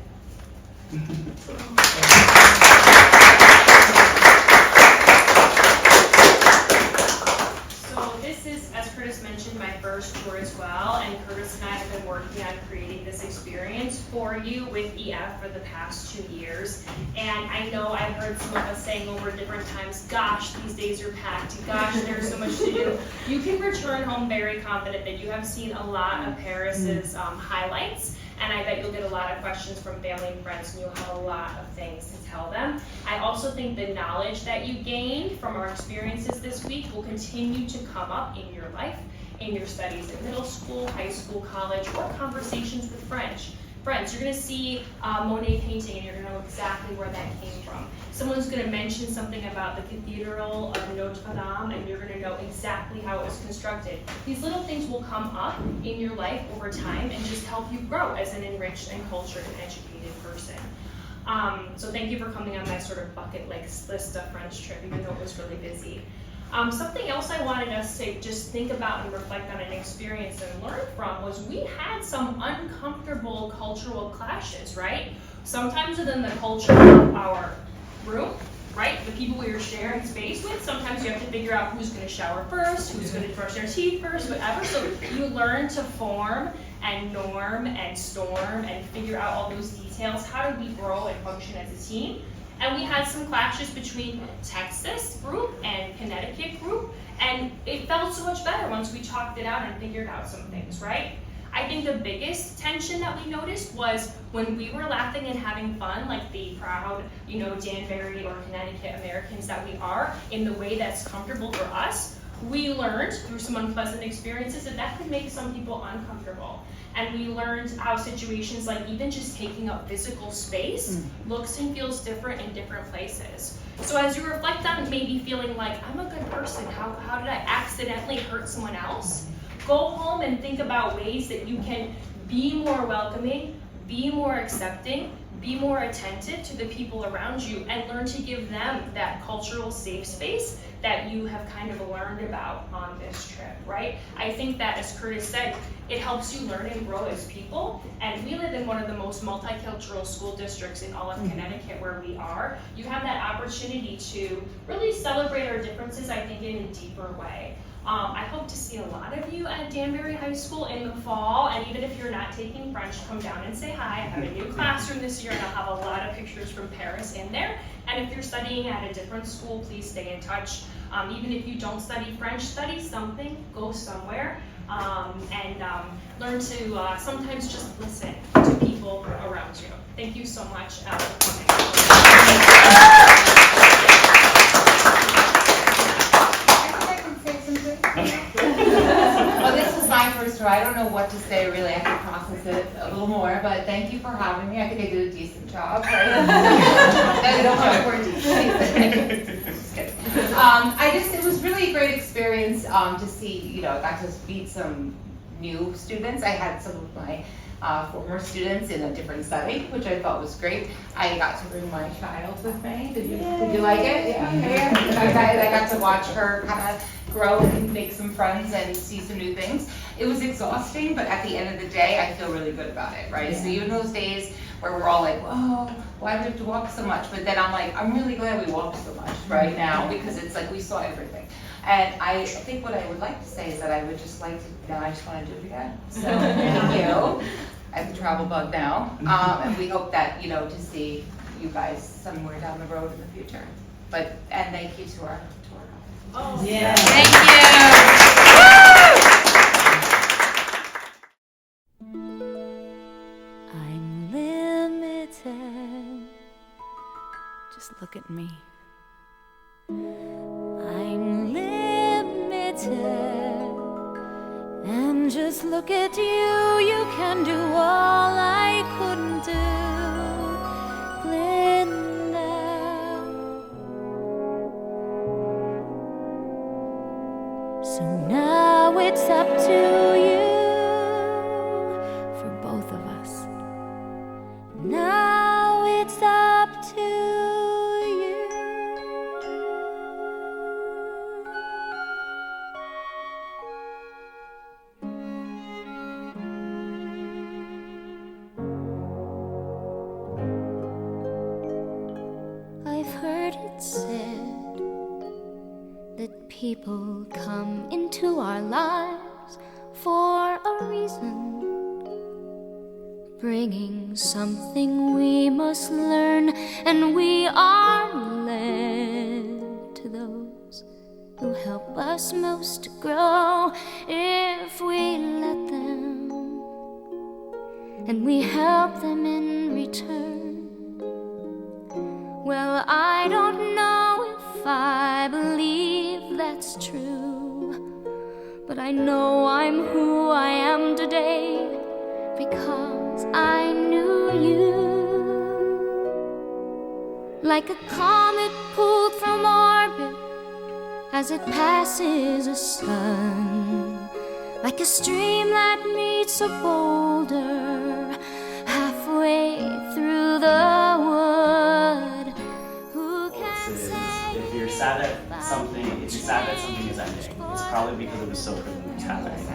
So this this is, as Curtis mentioned, my first tour as well, and Curtis and I have been working on creating this experience for you with EF for the past 2 years. And I know I've heard some of us saying over different times, gosh, these days are packed, gosh, there's so much to do. You can return home very confident that you have seen a lot of Paris's highlights, and I bet you'll get a lot of questions from family and friends, and you'll have a lot of things to tell them. I also think the knowledge that you gained from our experiences this week will continue to come up in your life, in your studies in middle school, high school, college, or conversations with friends. You're going to see Monet painting, and you're going to know exactly where that came from. Someone's going to mention something about the Cathedral of Notre, and you're going to know exactly how it was constructed. These little things will come up in your life over time and just help you grow as an enriched and cultured and educated person. So thank you for coming on my sort of bucket list of French trip, even though it was really busy. Something else I wanted us to just think about and reflect on and experience and learn from was we had some uncomfortable cultural clashes, right? Sometimes within the culture of our room, right? The people we were sharing space with, sometimes you have to figure out who's going to shower first, who's going to brush their teeth first, whatever. So you learn to form and norm and storm and figure out all those details. How do we grow and function as a team? And we had some clashes between Texas group and Connecticut group, and it felt so much better once we talked it out and figured out some things, right? I think the biggest tension that we noticed was when we were laughing and having fun, like the proud, Danbury or Connecticut Americans that we are, in the way that's comfortable for us, we learned through some unpleasant experiences that could make some people uncomfortable. And we learned how situations like even just taking up physical space looks and feels different in different places. So as you reflect on maybe feeling like, I'm a good person, how did I accidentally hurt someone else? Go home and think about ways that you can be more welcoming, be more accepting, be more attentive to the people around you, and learn to give them that cultural safe space that you have kind of learned about on this trip, right? I think that, as Curtis said, it helps you learn and grow as people, and we live in one of the most multicultural school districts in all of Connecticut where we are. You have that opportunity to really celebrate our differences, I think, in a deeper way. I hope to see a lot of you at Danbury High School in the fall, and even if you're not taking French, come down and say hi. I have a new classroom this year, and I'll have a lot of pictures from Paris in there. And if you're studying at a different school, please stay in touch. Even if you don't study French, study something, go somewhere, and learn to sometimes just listen to people around you. Thank you so much for coming. Well, this was my first tour. I don't know what to say really. I have to process it a little more, but thank you for having me. I think I did a decent job. It was really a great experience to see, I got to meet some new students. I had some of my former students in a different setting, which I thought was great. I got to bring my child with me. Did you like it? Yeah. I got to watch her kind of grow and make some friends and see some new things. It was exhausting, but at the end of the day, I feel really good about it, right? Yeah. So even those days where we're all like, whoa, why do we have to walk so much? But then I'm like, I'm really glad we walked so much right now, because it's like we saw everything. And I think what I would like to say is that I would just like to, I just want to do it again. So thank you. I have the travel bug now. And we hope that, to see you guys somewhere down the road in the future. And thank you to our tour guide. Oh, yeah. Thank you. I'm limited. Just look at me. I'm limited, and just look at you. You can do all I couldn't do, Linda. So now it's up to you, for both of us. Now it's up to you. People come into our lives for a reason, bringing something we must learn, and we are led to those who help us most to grow if we let them, and we help them in return. Well, I don't know if I believe that's true, but I know I'm who I am today because I knew you. Like a comet pulled from orbit as it passes a sun, like a stream that meets a boulder halfway through the wood. Who can say if you're sad that something is ending, it's probably because it was so privileged happening.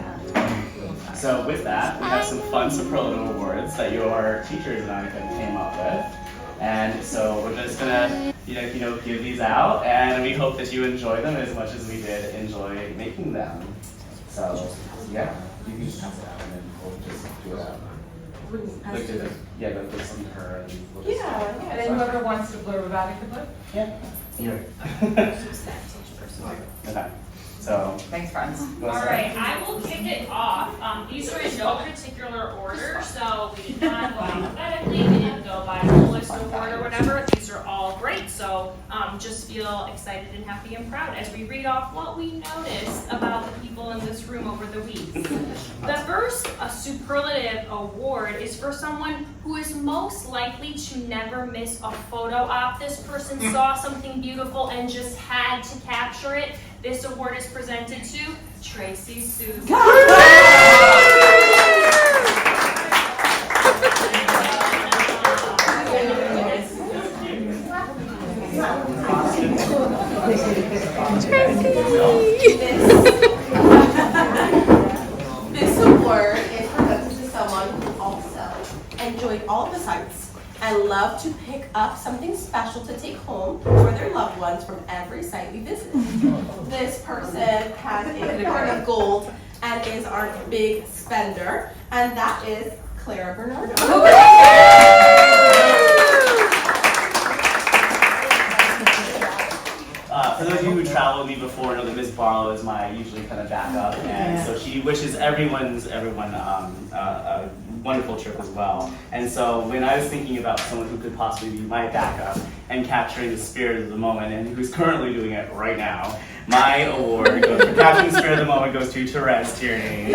So with that, we have some fun superlative awards that your teachers and I came up with. And so we're just gonna, give these out, and we hope that you enjoy them as much as we did enjoy making them. So, yeah, you can just pass it out, and then we'll just do it out. Like something to her. And we'll just And then whoever wants to blurb about it can blurb. Yeah. Here. Okay. So. Thanks, friends. All right, I will kick it off. These are in no particular order, so we did not go alphabetically, we didn't go by list award or whatever. These are all great, so just feel excited and happy and proud as we read off what we noticed about the people in this room over the week. The first superlative award is for someone who is most likely to never miss a photo op. This person saw something beautiful and just had to capture it. This award is presented to Tracy Souza. This award is presented to someone who also enjoyed all the sights and loved to pick up something special to take home for their loved ones from every site we visited. This person has a heart of gold and is our big spender, and that is Clara Bernardo. For those of you who traveled with me before know that Miss Barlow is my usually kind of backup, and so she wishes everyone a wonderful trip as well. And so when I was thinking about someone who could possibly be my backup and capturing the spirit of the moment, and who's currently doing it right now, my award goes for capturing the spirit of the moment goes to Therese Tierney.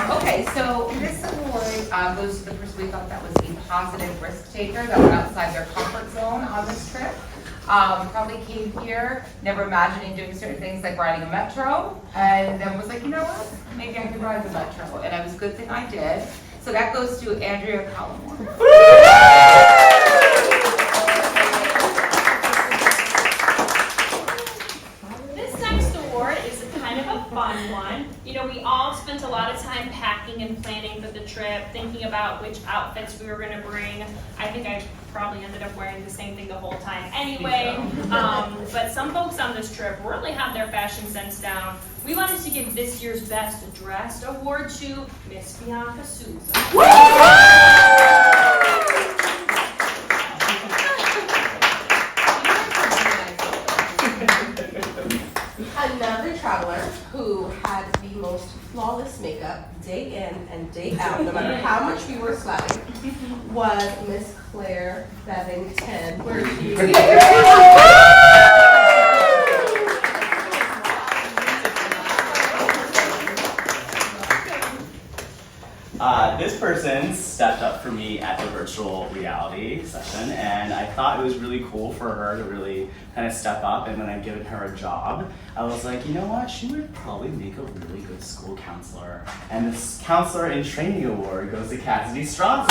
Okay, so this award goes to the person we thought that was a positive risk taker that went outside their comfort zone on this trip. Probably came here, never imagining doing certain things like riding a metro, and then was like, you know what, maybe I could ride the metro, and it was a good thing I did. So that goes to Andrea Collmore. This next award is kind of a fun one. We all spent a lot of time packing and planning for the trip, thinking about which outfits we were going to bring. I think I probably ended up wearing the same thing the whole time anyway. But some folks on this trip really have their fashion sense down. We wanted to give this year's Best Dressed award to Miss Bianca Souza. Another traveler who had the most flawless makeup day in and day out, no matter how much we were sweating, was Miss Claire Bevington. Where is she? This person stepped up for me at the virtual reality session, and I thought it was really cool for her to really kind of step up, and when I'd given her a job, I was like, you know what, she would probably make a really good school counselor. And this Counselor in Training Award goes to Cassidy Strazza.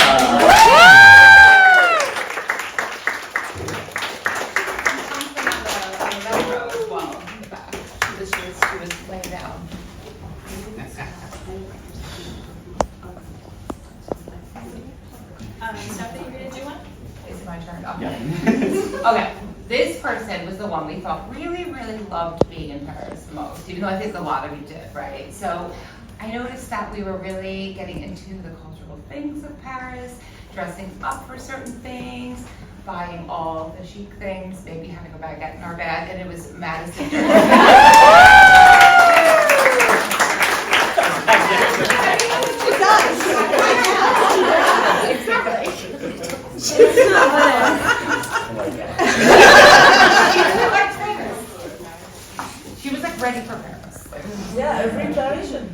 She was laying down. person was the one we thought really, really loved being in Paris the most, even though I think a lot of you did, right? So I noticed that we were really getting into the cultural things of Paris, dressing up for certain things, buying all the chic things, maybe having a baguette in our bag, and it was Madison. She was like ready for Paris. Yeah, every Parisian.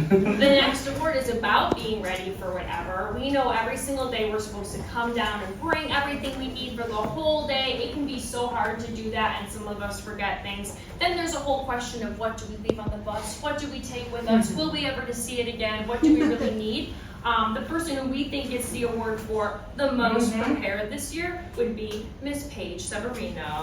The next award is about being ready for whatever. We know every single day we're supposed to come down and bring everything we need for the whole day. It can be so hard to do that, and some of us forget things. Then there's a whole question of what do we leave on the bus? What do we take with us? Will we ever to see it again? What do we really need? The person who we think gets the award for the most prepared this year would be Miss Paige Severino.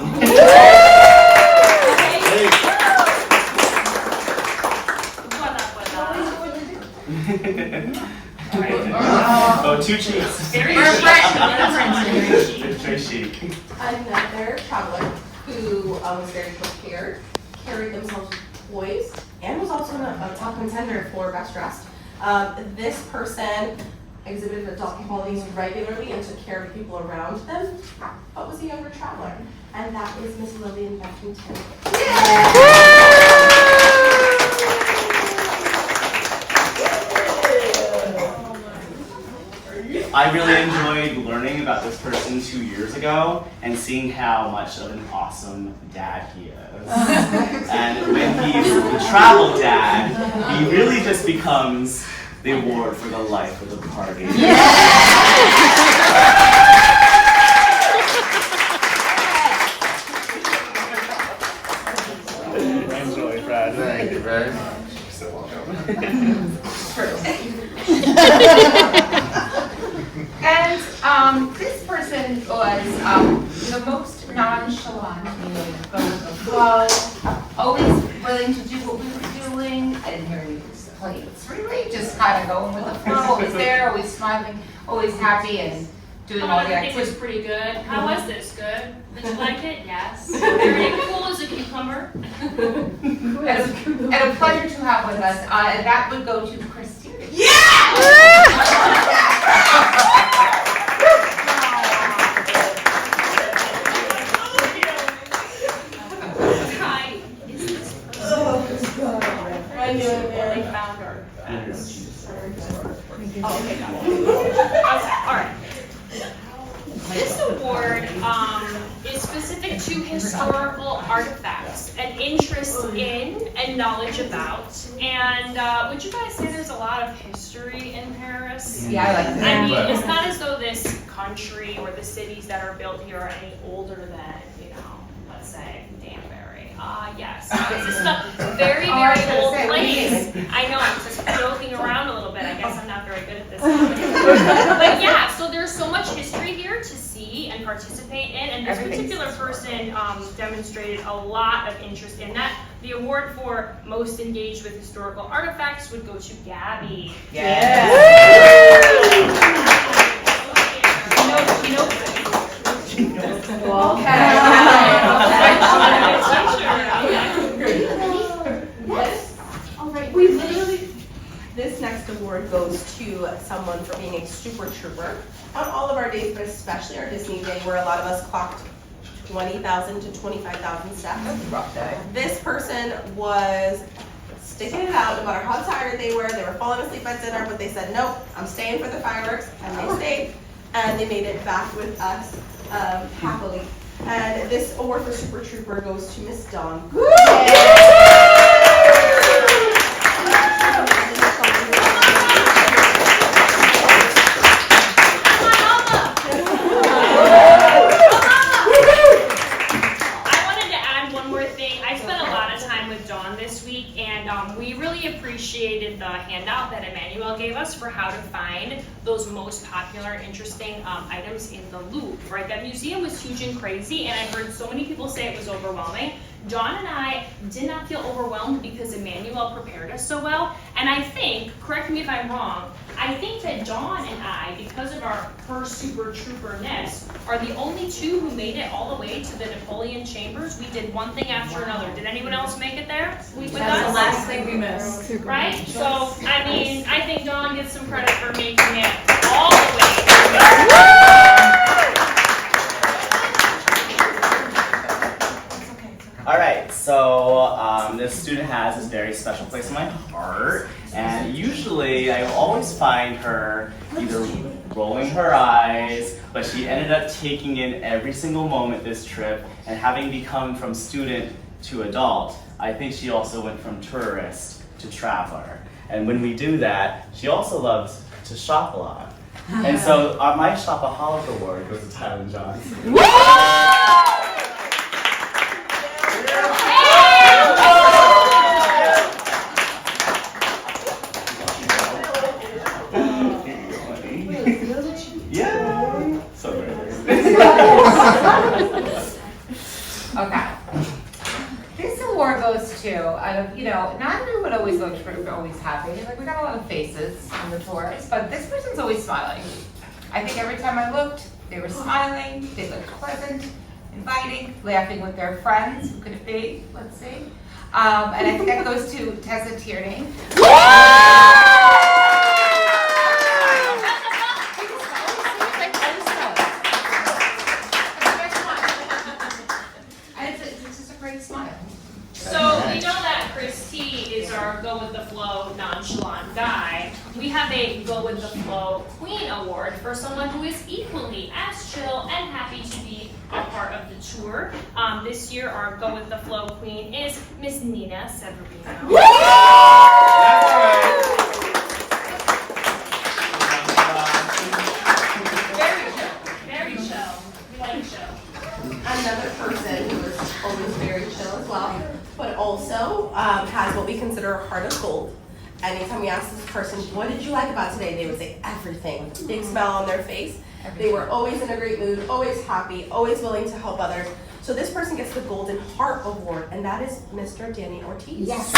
Oh, two cheeks. Very chic. Another traveler who was very prepared, carried themselves poised, and was also a top contender for best dressed. This person exhibited adult qualities regularly and took care of people around them, but was a younger traveler, and that is Miss Lillian Beckington. I really enjoyed learning about this person 2 years ago and seeing how much of an awesome dad he is. And when he's the travel dad, he really just becomes the award for the life of the party. Enjoy, Brad. Thank you very much. You're so welcome. And this person was the most nonchalant, go with the flow, always willing to do what we were doing. I didn't hear any complaints, really, just kind of going with the flow, always there, always smiling, always happy, and doing all the It was activities. pretty good. How was this? Good? Did you like it? Yes. Very cool as a cucumber. And a pleasure to have with us. And that would go to Christina. I knew it, They man. found her. Oh, okay, got it. All right. This award is specific to historical artifacts and interest in and knowledge about. And would you guys say there's a lot of history in Paris? Yeah, I like that. I mean, it's not as though this country or the cities that are built here are any older than, let's say, Danbury. Yes. This is a very, very old place. I know, I'm just joking around a little bit. I guess I'm not very good at this. But yeah, so there's so much history here to see and participate in, and this particular person demonstrated a lot of interest in that. The award for most engaged with historical artifacts would go to Gabby. This next award goes to someone for being a super trooper on all of our days, but especially our Disney day, where a lot of us clocked 20,000 to 25,000 steps. That's a rough day. This person was sticking it out no matter how tired they were. They were falling asleep at dinner, but they said, nope, I'm staying for the fireworks, and they stayed, and they made it back with us happily. And this award for Super Trooper goes to Miss Dawn. We really appreciated the handout that Emmanuel gave us for how to find those most popular, interesting items in the Louvre, right? That museum was huge and crazy, and I heard so many people say it was overwhelming. John and I did not feel overwhelmed because Emmanuel prepared us so well. And I think, correct me if I'm wrong, I think that John and I, because of our her super trooperness, are the only two who made it all the way to the Napoleon Chambers. We did one thing after another. Did anyone else make it there? With That's us? the last thing we missed. Right? So, I mean, I think John gets some credit for making it all the way. All right, so this student has this very special place in my heart, and usually I always find her either rolling her eyes, but she ended up taking in every single moment this trip, and having become from student to adult, I think she also went from tourist to traveler. And when we do that, she also loves to shop a lot. And so my Shopaholic award goes to Tyler Johnson. Yeah. So Okay. This award goes to, not everyone always looks always happy. Like, we got a lot of faces on the tours, but this person's always smiling. I think every time I looked, they were smiling, they looked pleasant, inviting, laughing with their friends. Who could it be? Let's see. And I think that goes to Tessa Tierney. So we know that Chris T is our go with the flow nonchalant guy. We have a go with the flow queen award for someone who is equally as chill and happy to be a part of the tour. This year our go with the flow queen is Miss Nina Severino. Very chill. We like chill. Another person who is always very chill as well, but also has what we consider a heart of gold. Anytime we ask this person, what did you like about today? They would say everything. Big smile on their face. They were always in a great mood, always happy, always willing to help others. So this person gets the Golden Heart Award, and that is Mr. Danny Ortiz. Yes.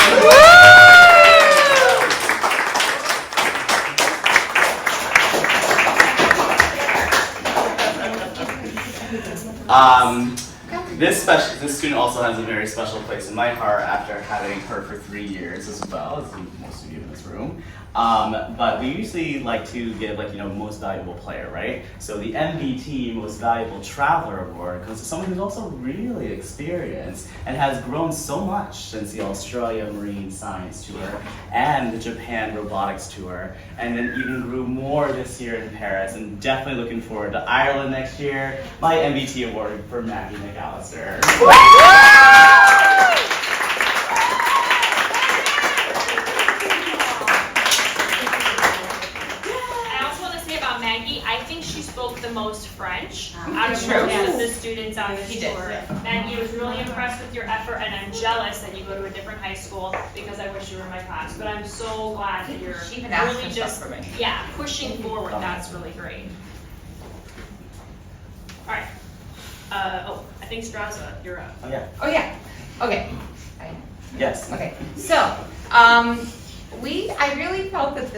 This student also has a very special place in my heart after having her for 3 years as well, as most of you in this room. But we usually like to give most valuable player, right? So the MVT, Most Valuable Traveler Award, goes to someone who's also really experienced and has grown so much since the Australia Marine Science Tour and the Japan Robotics Tour, and then even grew more this year in Paris, and definitely looking forward to Ireland next year. My MVT award for Maggie McAllister. Maggie, I think she spoke the most French out of most of the students on this tour. Maggie, I was really impressed with your effort, and I'm jealous that you go to a different high school because I wish you were in my class. But I'm so glad that you're really just pushing forward. That's really great. All right. I think Straza, you're up. Oh yeah. Oh yeah. Okay. Yes. Okay. So, I really felt that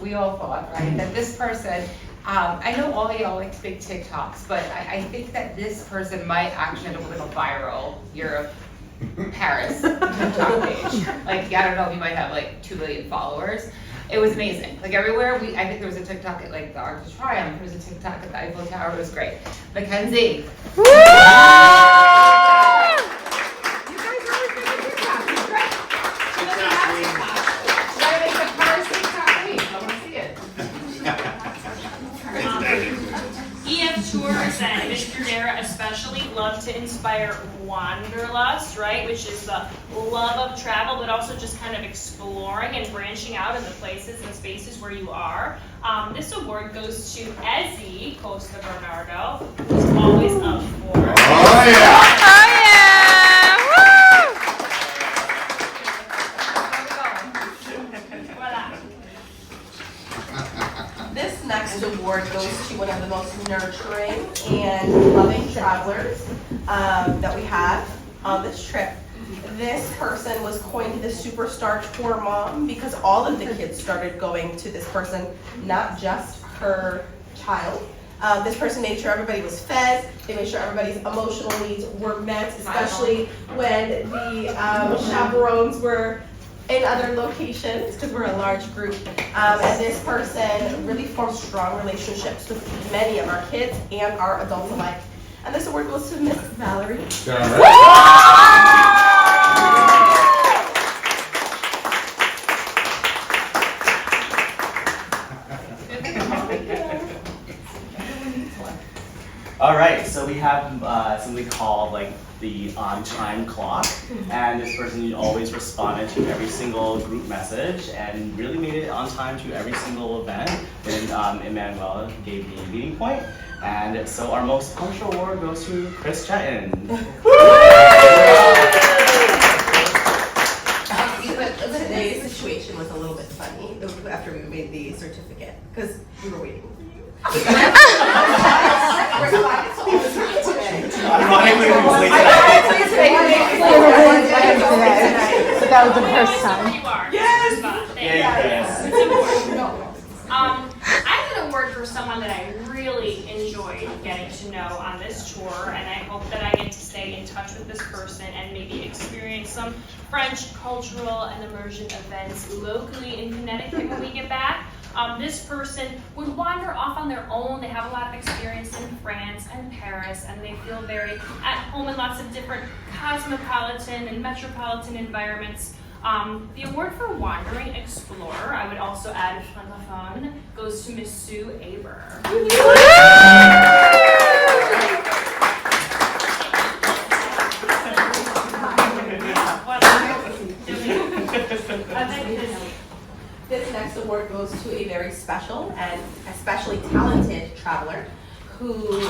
we all thought, right, that this person, I know all of y'all like big TikToks, but I think that this person might actually end up with a viral Europe, Paris TikTok page. Like, I don't know, he might have like 2 million followers. It was amazing. Like everywhere, I think there was a TikTok at like the Arc de Triomphe, there was a TikTok at the Eiffel Tower, it was great. Mackenzie. EF Tours and Mr. Dara especially love to inspire wanderlust, right? Which is the love of travel, but also just kind of exploring and branching out in the places and spaces where you are. This award goes to Ezzy Costa Bernardo, who's always up for it. Oh yeah! Oh yeah! This next award goes to one of the most nurturing and loving travelers that we have on this trip. This person was coined the superstar tour mom because all of the kids started going to this person, not just her child. This person made sure everybody was fed. They made sure everybody's emotional needs were met, especially when the chaperones were in other locations, because we're a large group. And this person really formed strong relationships with many of our kids and our adults alike. And this award goes to Miss Valerie. All right, so we have something called like the on-time clock, and this person always responded to every single group message and really made it on time to every single event when Emmanuel gave the meeting point. And so our most punctual award goes to Chris Chetton. Today's situation was a little bit funny after we made the certificate, because we were waiting. Ironically, we was late But that was the first time. Yes! Yes. I have an award for someone that I really enjoyed getting to know on this tour, and I hope that I get to stay in touch with this person and maybe experience some French cultural and immersion events locally in Connecticut when we get back. This person would wander off on their own. They have a lot of experience in France and Paris, and they feel very at home in lots of different cosmopolitan and metropolitan environments. The award for Wandering Explorer, I would also add francophone, goes to Miss Sue Aber. This next award goes to a very special and especially talented traveler who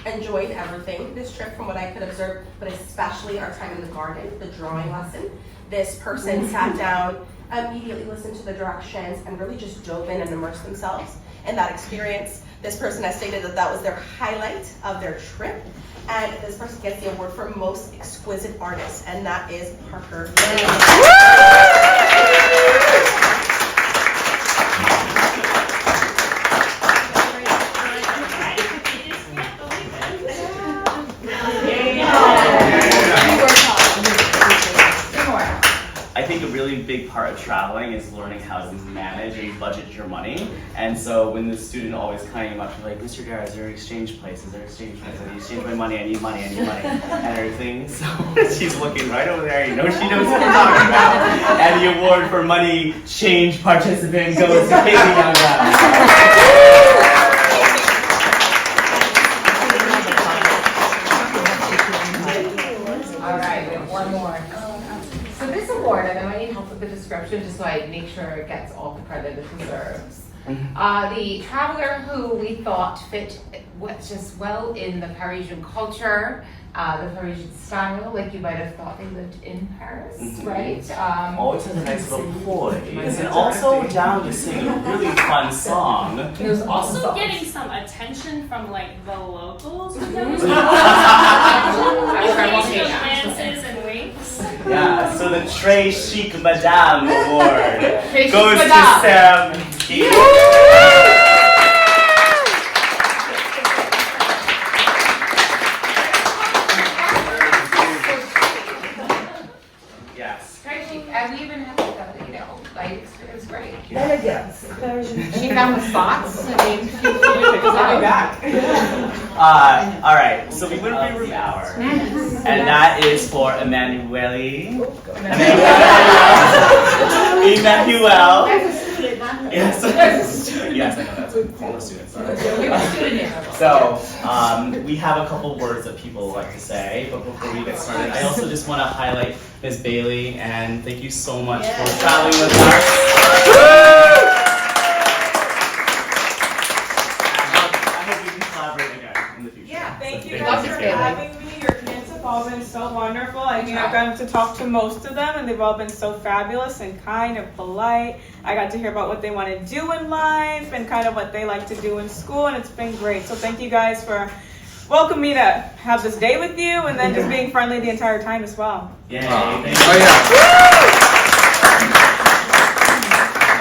enjoyed everything this trip from what I could observe, but especially our time in the garden, the drawing lesson. This person sat down, immediately listened to the directions, and really just dove in and immersed themselves in that experience. This person has stated that that was their highlight of their trip, and this person gets the award for most exquisite artist, and that is Parker. I think a really big part of traveling is learning how to manage and budget your money. And so when the student always came up to like, Mr. Dara, is there an exchange place? Is there an exchange place? I need to exchange my money, I need money, and everything. So she's looking right over there, you know she knows what we're talking about. And the award for money change participant goes to Katie Young. All right, we have one more. So this award, and I might need help with the description just so I make sure it gets all the credit it deserves. The traveler who we thought fit just well in the Parisian culture, the Parisian style, like you might have thought they lived in Paris, right? Always has a nice little poise, and also down to sing a really fun song. There's also getting some attention from like the locals with those glances and winks. Yeah, so the Très Chic Madame Award Très goes Chic to Madame. Sam Keith. Yes. Très chic. And we even had like, it was great. Elegance. She found the spots. I mean, I'll be back. All right, so we went over the hour, and that is for Emmanuel. Emmanuel. Yes. Yes, I know that's a former student. Sorry. So we have a couple words that people like to say, but before we get started, I also just want to highlight Ms. Bailey, and thank you so much for traveling with us. I hope we can collaborate again in the future. Yeah, thank you So guys for having me. Your kids have all been so wonderful. I think I've gotten to talk to most of them, and they've all been so fabulous and kind and polite. I got to hear about what they want to do in life and kind of what they like to do in school, and it's been great. So thank you guys for welcome me to have this day with you, and then just being friendly the entire time as well. Yay. Oh, Thank you.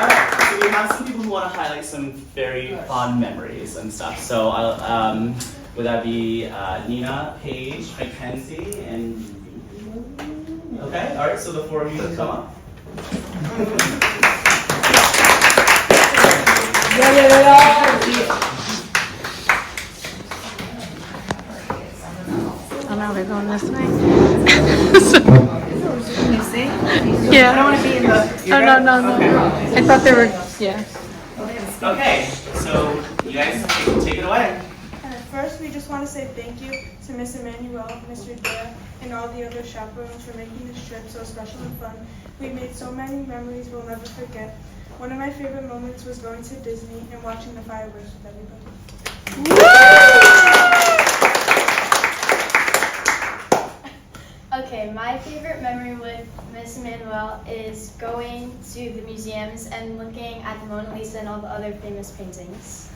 Alright, so we have some people who want to highlight some very fond memories and stuff. So would that be Nina, Paige, Mackenzie, and okay, alright, so the four of you can come up. Oh no, they're going this way. You see? Yeah. I don't want to be in the. Oh no. I thought they were. Yeah. Okay, so you guys take it away. First, we just want to say thank you to Miss Emmanuel, Mr. Dare, and all the other chaperones for making this trip so special and fun. We made so many memories we'll never forget. One of my favorite moments was going to Disney and watching the fireworks with everybody. Okay, my favorite memory with Miss Emmanuel is going to the museums and looking at the Mona Lisa and all the other famous paintings.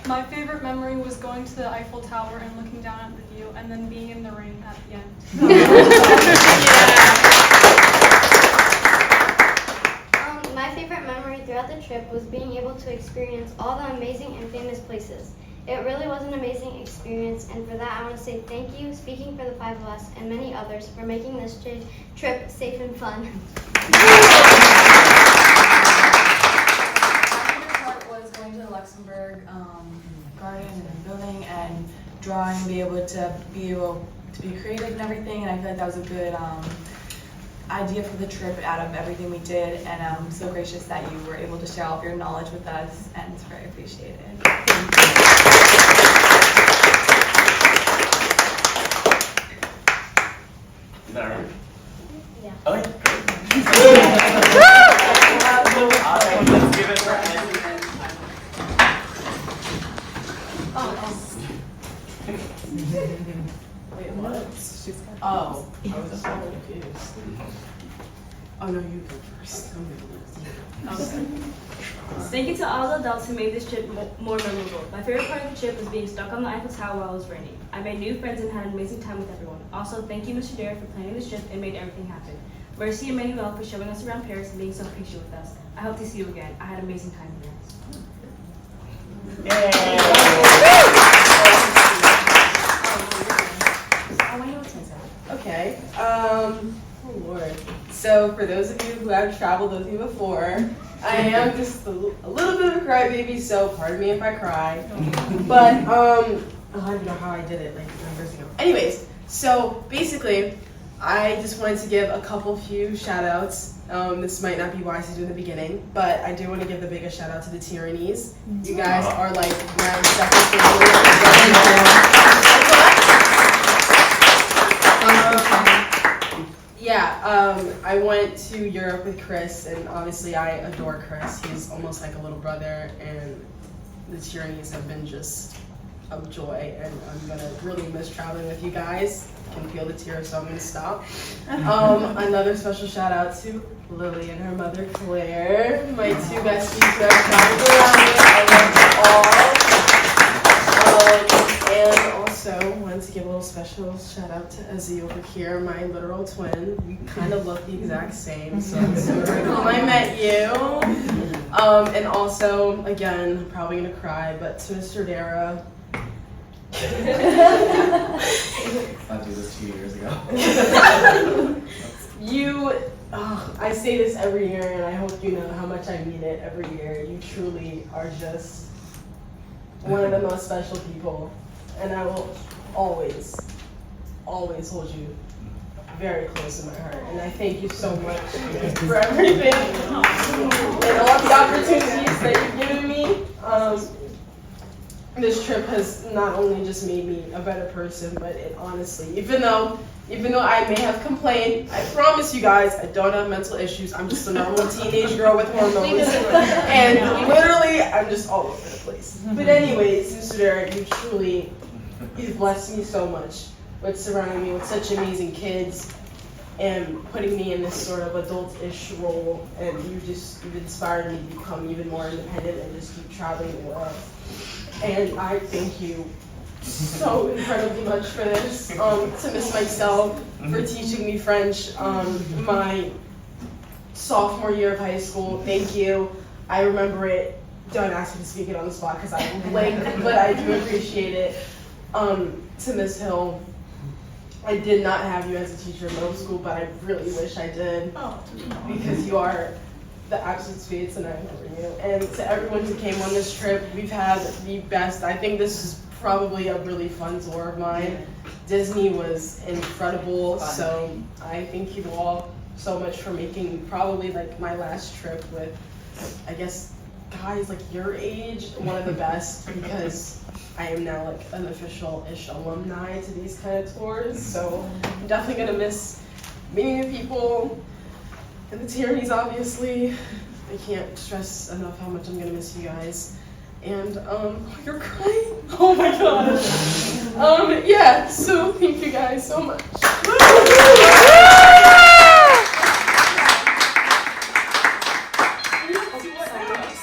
My favorite memory was going to the Eiffel Tower and looking down at the view, and then being in the rain at the end. My favorite memory throughout the trip was being able to experience all the amazing and famous places. It really was an amazing experience, and for that I want to say thank you, speaking for the five of us and many others, for making this trip safe and fun. My favorite part was going to the Luxemberg Gardens and building and drawing, be able to be creative and everything, and I feel like that was a good idea for the trip out of everything we did, and I'm so gracious that you were able to share all of your knowledge with us, and it's very appreciated. Is that alright? Yeah. Okay. Alright, let's give it for Ed. Wait, what? Oh, I was so confused. Oh no, you go first. Thank you to all the adults who made this trip more memorable. My favorite part of the trip was being stuck on the Eiffel Tower while it was raining. I made new friends and had an amazing time with everyone. Also, thank you, Mr. Dare, for planning this trip and made everything happen. Merci Emmanuel for showing us around Paris and being so patient with us. I hope to see you again. I had an amazing time here. Okay. Oh Lord. So for those of you who have traveled with me before, I am just a little bit of a crybaby, so pardon me if I cry. But I don't know how I did it like years ago. Anyways, so basically, I just wanted to give a few shout outs. This might not be wise to do in the beginning, but I do want to give the biggest shout out to the Tyrannies. You guys are like my second favorite. I went to Europe with Chris, and obviously I adore Chris. He's almost like a little brother, and the Tyrannies have been just a joy, and I'm gonna really miss traveling with you guys. I can feel the tears, so I'm gonna stop. Another special shout out to Lily and her mother Claire, my two besties who I've traveled around with. I love you all. And also wanted to give a little special shout out to Ezzy over here, my literal twin. We kind of look the exact same, so I'm super cool I met you. And also, again, I'm probably gonna cry, but to Mr. Dara. I did this 2 years ago. I say this every year, and I hope you know how much I mean it every year. You truly are just one of the most special people, and I will always, always hold you very close to my heart. And I thank you so much for everything and all the opportunities that you've given me. This trip has not only just made me a better person, but it honestly, even though I may have complained, I promise you guys, I don't have mental issues. I'm just a normal teenage girl with hormones. And literally, I'm just all over the place. But anyways, Mr. Derek, you've blessed me so much with surrounding me with such amazing kids. and putting me in this sort of adult-ish role, and you've inspired me to become even more independent and just keep traveling the world. And I thank you so incredibly much for this. To Miss myself for teaching me French my sophomore year of high school. Thank you. I remember it. Don't ask me to speak it on the spot because I blank, but I do appreciate it. To Miss Hill, I did not have you as a teacher in middle school, but I really wish I did because you are the absolute sweetest and I remember you. And to everyone who came on this trip, we've had the best. I think this is probably a really fun tour of mine. Disney was incredible, so I thank you all so much for making probably like my last trip with, I guess, guys like your age, one of the best, because I am now like an official-ish alumni to these kind of tours, so I'm definitely gonna miss meeting the people and the tyrannies, obviously. I can't stress enough how much I'm gonna miss you guys. And you're crying? Oh my god. Yeah, so thank you guys so much.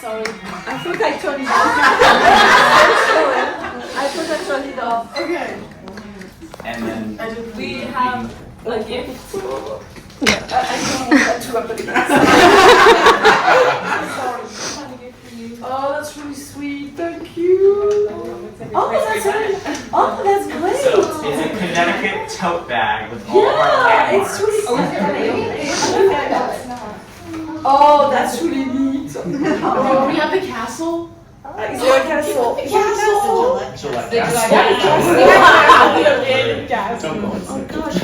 Sorry, I thought I turned it off. I thought I turned it off. Okay. And then We have a gift. Yeah, I don't want that to happen again. Sorry, I have a gift for you. Oh, that's really sweet. Thank you. Oh, that's great. So it's a Connecticut tote bag with all of our landmarks. It's really Oh, that's really neat. Oh, we have the castle. Is there a castle? Castle. Gillette The Castle. castle. Don't go Oh gosh,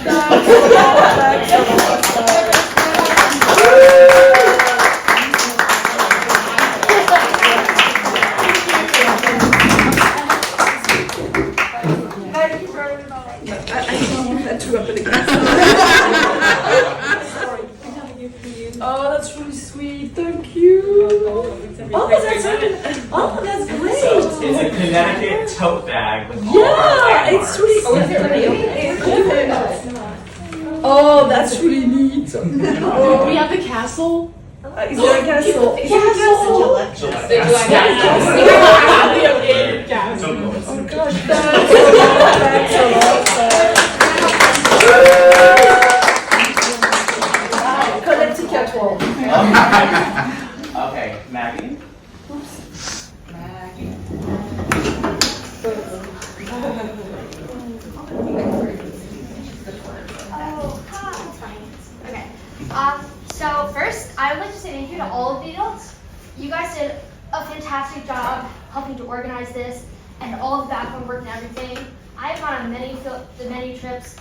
Thank you very much. I don't want that to happen again. Sorry, I have a gift for you. Oh, that's really sweet. Thank you. Oh, that's great. So it's a Connecticut tote bag with all of our landmarks. It's really. Oh, that's really neat. Oh, we have the castle. Is there a castle? Castle. Gillette Castle. Don't go. Oh gosh, thanks a lot. Connecticut one. Okay, Maggie. Oh, hi. Okay. So first, I would like to say thank you to all of the adults. You guys did a fantastic job helping to organize this and all of the background work and everything. I have gone on many trips.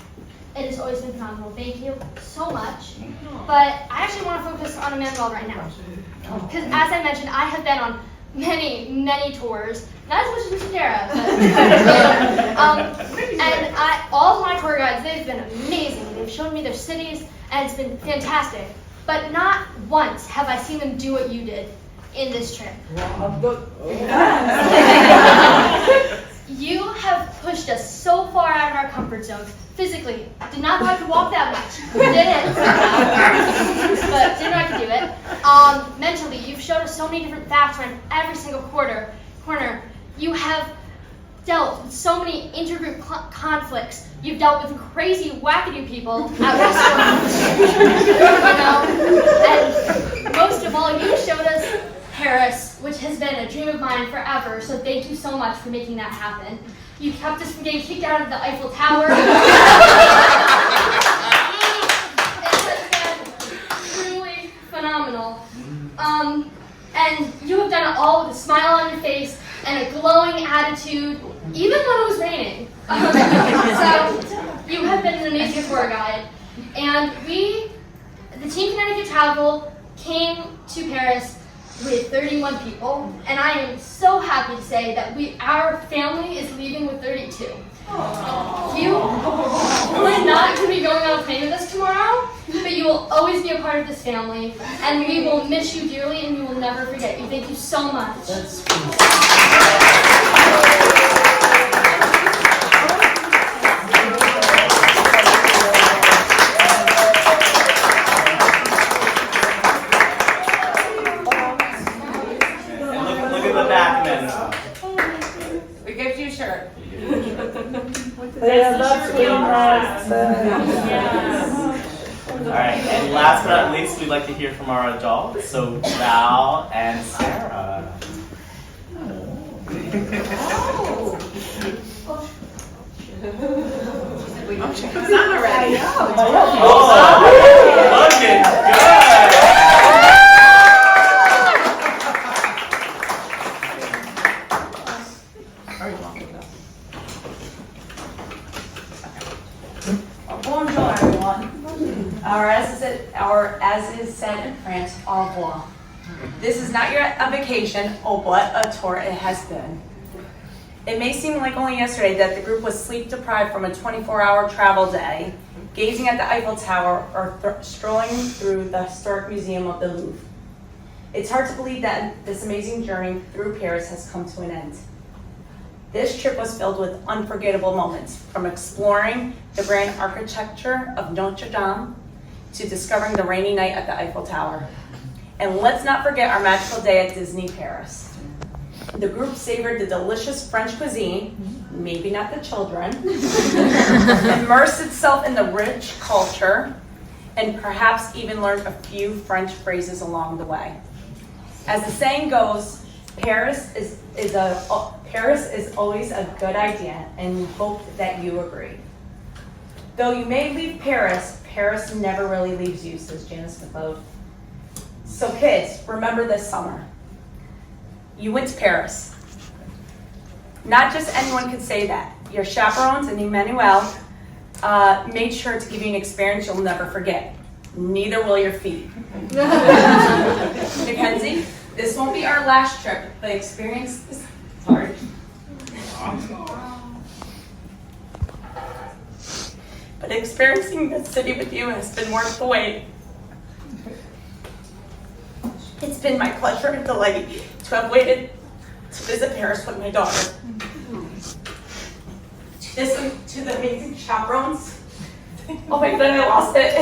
It has always been phenomenal. Thank you so much. But I actually want to focus on Emmanuel right now. Because as I mentioned, I have been on many tours. Not as much as Mr. Dara, but and all of my tour guides, they've been amazing. They've shown me their cities, and it's been fantastic. But not once have I seen them do what you did in this trip. You have pushed us so far out of our comfort zones. Physically, did not know I could walk that much. Did it somehow, but didn't know I could do it. Mentally, you've showed us so many different facts around every single corner. You have dealt with so many intergroup conflicts. You've dealt with crazy, wackadoo people at restaurants. And most of all, you showed us Paris, which has been a dream of mine forever. So thank you so much for making that happen. You kept us from getting kicked out of the Eiffel Tower. It has been truly phenomenal. And you have done it all with a smile on your face and a glowing attitude, even when it was raining. So you have been an amazing tour guide. And the Team Connecticut Travel, came to Paris with 31 people, and I am so happy to say that our family is leaving with 32. You are not going to be going on a plane with us tomorrow, but you will always be a part of this family, and we will miss you dearly, and we will never forget you. Thank you so much. All right, and last but not least, we'd like to hear from our adults. So Val and Sarah. She was on already. Looking good. Bonjour, everyone. As is said in French, au revoir. This is not your a vacation, oh, but a tour it has been. It may seem like only yesterday that the group was sleep deprived from a 24-hour travel day, gazing at the Eiffel Tower or strolling through the historic museum of the Louvre. It's hard to believe that this amazing journey through Paris has come to an end. This trip was filled with unforgettable moments, from exploring the grand architecture of Notre Dame to discovering the rainy night at the Eiffel Tower. And let's not forget our magical day at Disney Paris. The group savored the delicious French cuisine, maybe not the children, immersed itself in the rich culture, and perhaps even learned a few French phrases along the way. As the saying goes, Paris is always a good idea, and we hope that you agree. Though you may leave Paris, Paris never really leaves you, says Janice McLeod. So kids, remember this summer. You went to Paris. Not just anyone could say that. Your chaperones and Emmanuel made sure to give you an experience you'll never forget. Neither will your feet. Mackenzie, this won't be our last trip, but experience is hard. But experiencing this city with you has been worth the wait. It's been my pleasure and delight to have waited to visit Paris with my daughter. To the amazing chaperones. Oh my god, I lost it.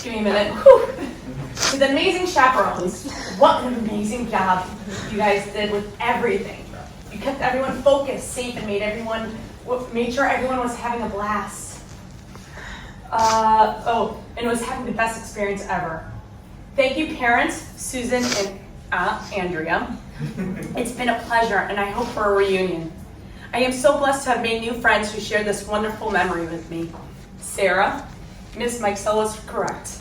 Give me a minute. Whew. To the amazing chaperones. What an amazing job you guys did with everything. You kept everyone focused, safe, and made sure everyone was having a blast. And was having the best experience ever. Thank you, parents, Susan and Andrea. It's been a pleasure, and I hope for a reunion. I am so blessed to have made new friends who share this wonderful memory with me. Sarah, Miss Mikesell was correct.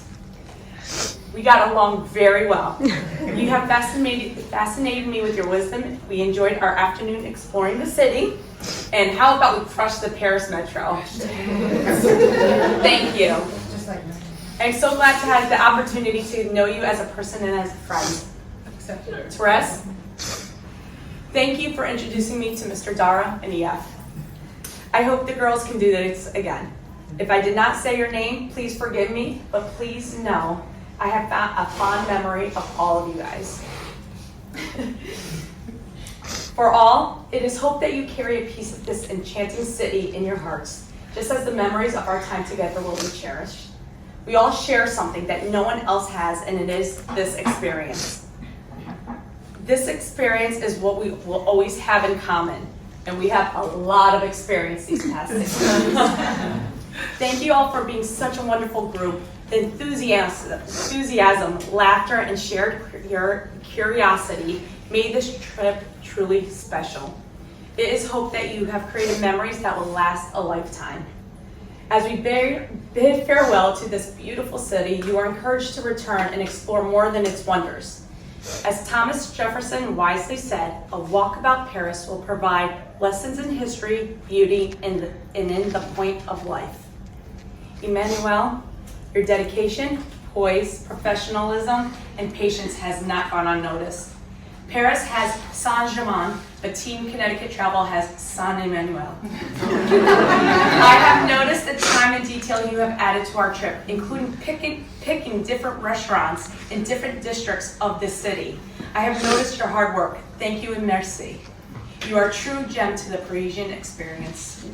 We got along very well. You have fascinated me with your wisdom. We enjoyed our afternoon exploring the city. And how about we crushed the Paris Metro? Thank you. I'm so glad to have the opportunity to know you as a person and as a friend. Therese, thank you for introducing me to Mr. Dara and EF. I hope the girls can do this again. If I did not say your name, please forgive me, but please know I have a fond memory of all of you guys. For all, it is hoped that you carry a piece of this enchanting city in your hearts, just as the memories of our time together will be cherished. We all share something that no one else has, and it is this experience. This experience is what we will always have in common, and we have a lot of experience these past 6 months. Thank you all for being such a wonderful group. The enthusiasm, laughter, and shared curiosity made this trip truly special. It is hoped that you have created memories that will last a lifetime. As we bid farewell to this beautiful city, you are encouraged to return and explore more than its wonders. As Thomas Jefferson wisely said, a walkabout Paris will provide lessons in history, beauty, and in the point of life. Emmanuel, your dedication, poise, professionalism, and patience has not gone unnoticed. Paris has Saint-Germain, but Team Connecticut Travel has Saint-Emmanuel. I have noticed the time and detail you have added to our trip, including picking different restaurants in different districts of this city. I have noticed your hard work. Thank you and merci. You are a true gem to the Parisian experience.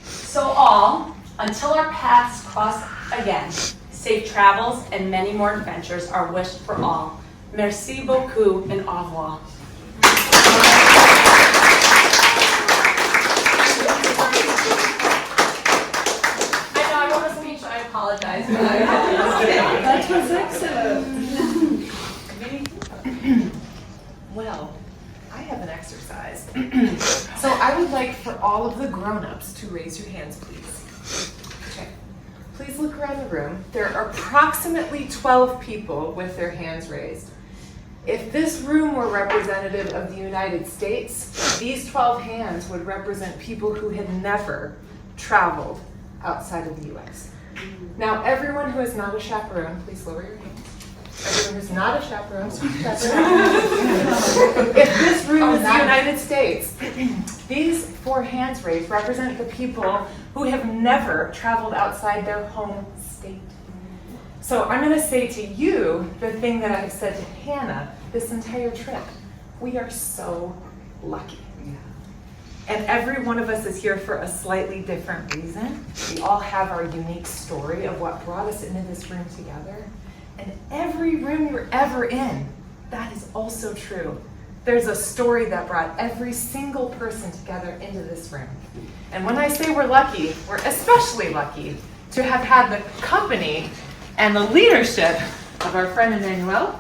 So all, until our paths cross again, safe travels and many more adventures are wished for all. Merci beaucoup and au revoir. That was excellent. Well, I have an exercise. So I would like for all of the grown-ups to raise your hands, please. Okay. Please look around the room. There are approximately 12 people with their hands raised. If this room were representative of the United States, these 12 hands would represent people who had never traveled outside of the US. Now, everyone who is not a chaperone, please lower your hands. Everyone who's not a chaperone, if this room is the United States, these 4 hands raised represent the people who have never traveled outside their home state. So I'm going to say to you the thing that I've said to Hannah this entire trip. We are so lucky. And every one of us is here for a slightly different reason. We all have our unique story of what brought us into this room together. And every room you're ever in, that is also true. There's a story that brought every single person together into this room. And when I say we're lucky, we're especially lucky to have had the company and the leadership of our friend Emmanuel.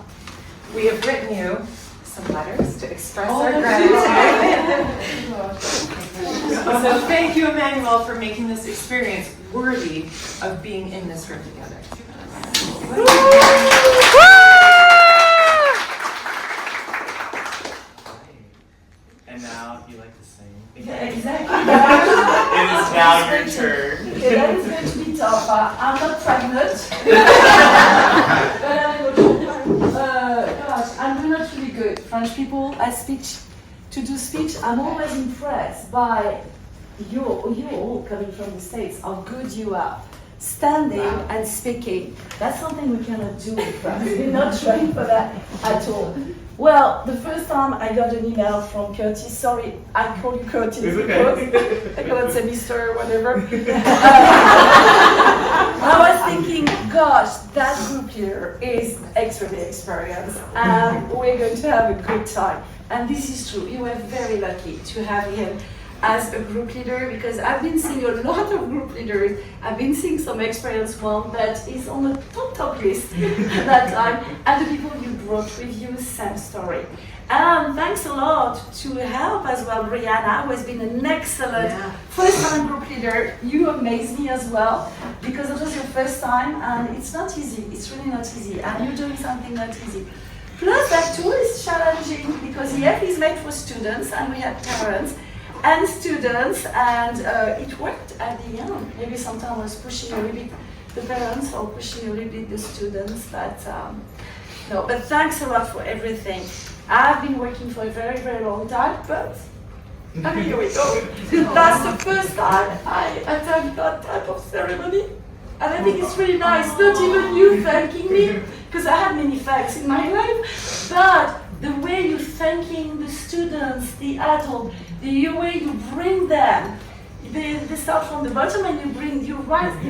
We have written you some letters to express our gratitude. So thank you, Emmanuel, for making this experience worthy of being in this room together. And now you like to sing. Yeah, exactly. It is now your turn. Okay, that is going to be tough. I'm not pregnant. Gosh, I'm not really good. French people, to do speech, I'm always impressed by you all coming from the States, how good you are. Standing and speaking. That's something we cannot do in France. We're not trained for that at all. Well, the first time I got an email from Curtis, sorry, I call you Curtis because I cannot say Mr. or whatever. I was thinking, gosh, that group leader is extremely experienced and we're going to have a good time. And this is true. You were very lucky to have him as a group leader, because I've been seeing a lot of group leaders. I've been seeing some experienced one, but he's on the top list at that time. And the people you brought with you, same story. Thanks a lot to help as well, Brianna, who has been an excellent first-time group leader. You amaze me as well, because it was your first time, and it's not easy. It's really not easy, and you're doing something not easy. Plus, that tool is challenging, because he's made for students, and we had parents and students, and it worked at the end. Maybe sometimes I was pushing a little bit the parents or pushing a little bit the students, but no. But thanks a lot for everything. I've been working for a very, very long time, but here we go. That's the first time I attend that type of ceremony, and I think it's really nice. Not even you thanking me, because I had many thanks in my life, but the way you're thanking the students, the adults, the way you bring them, they start from the bottom and you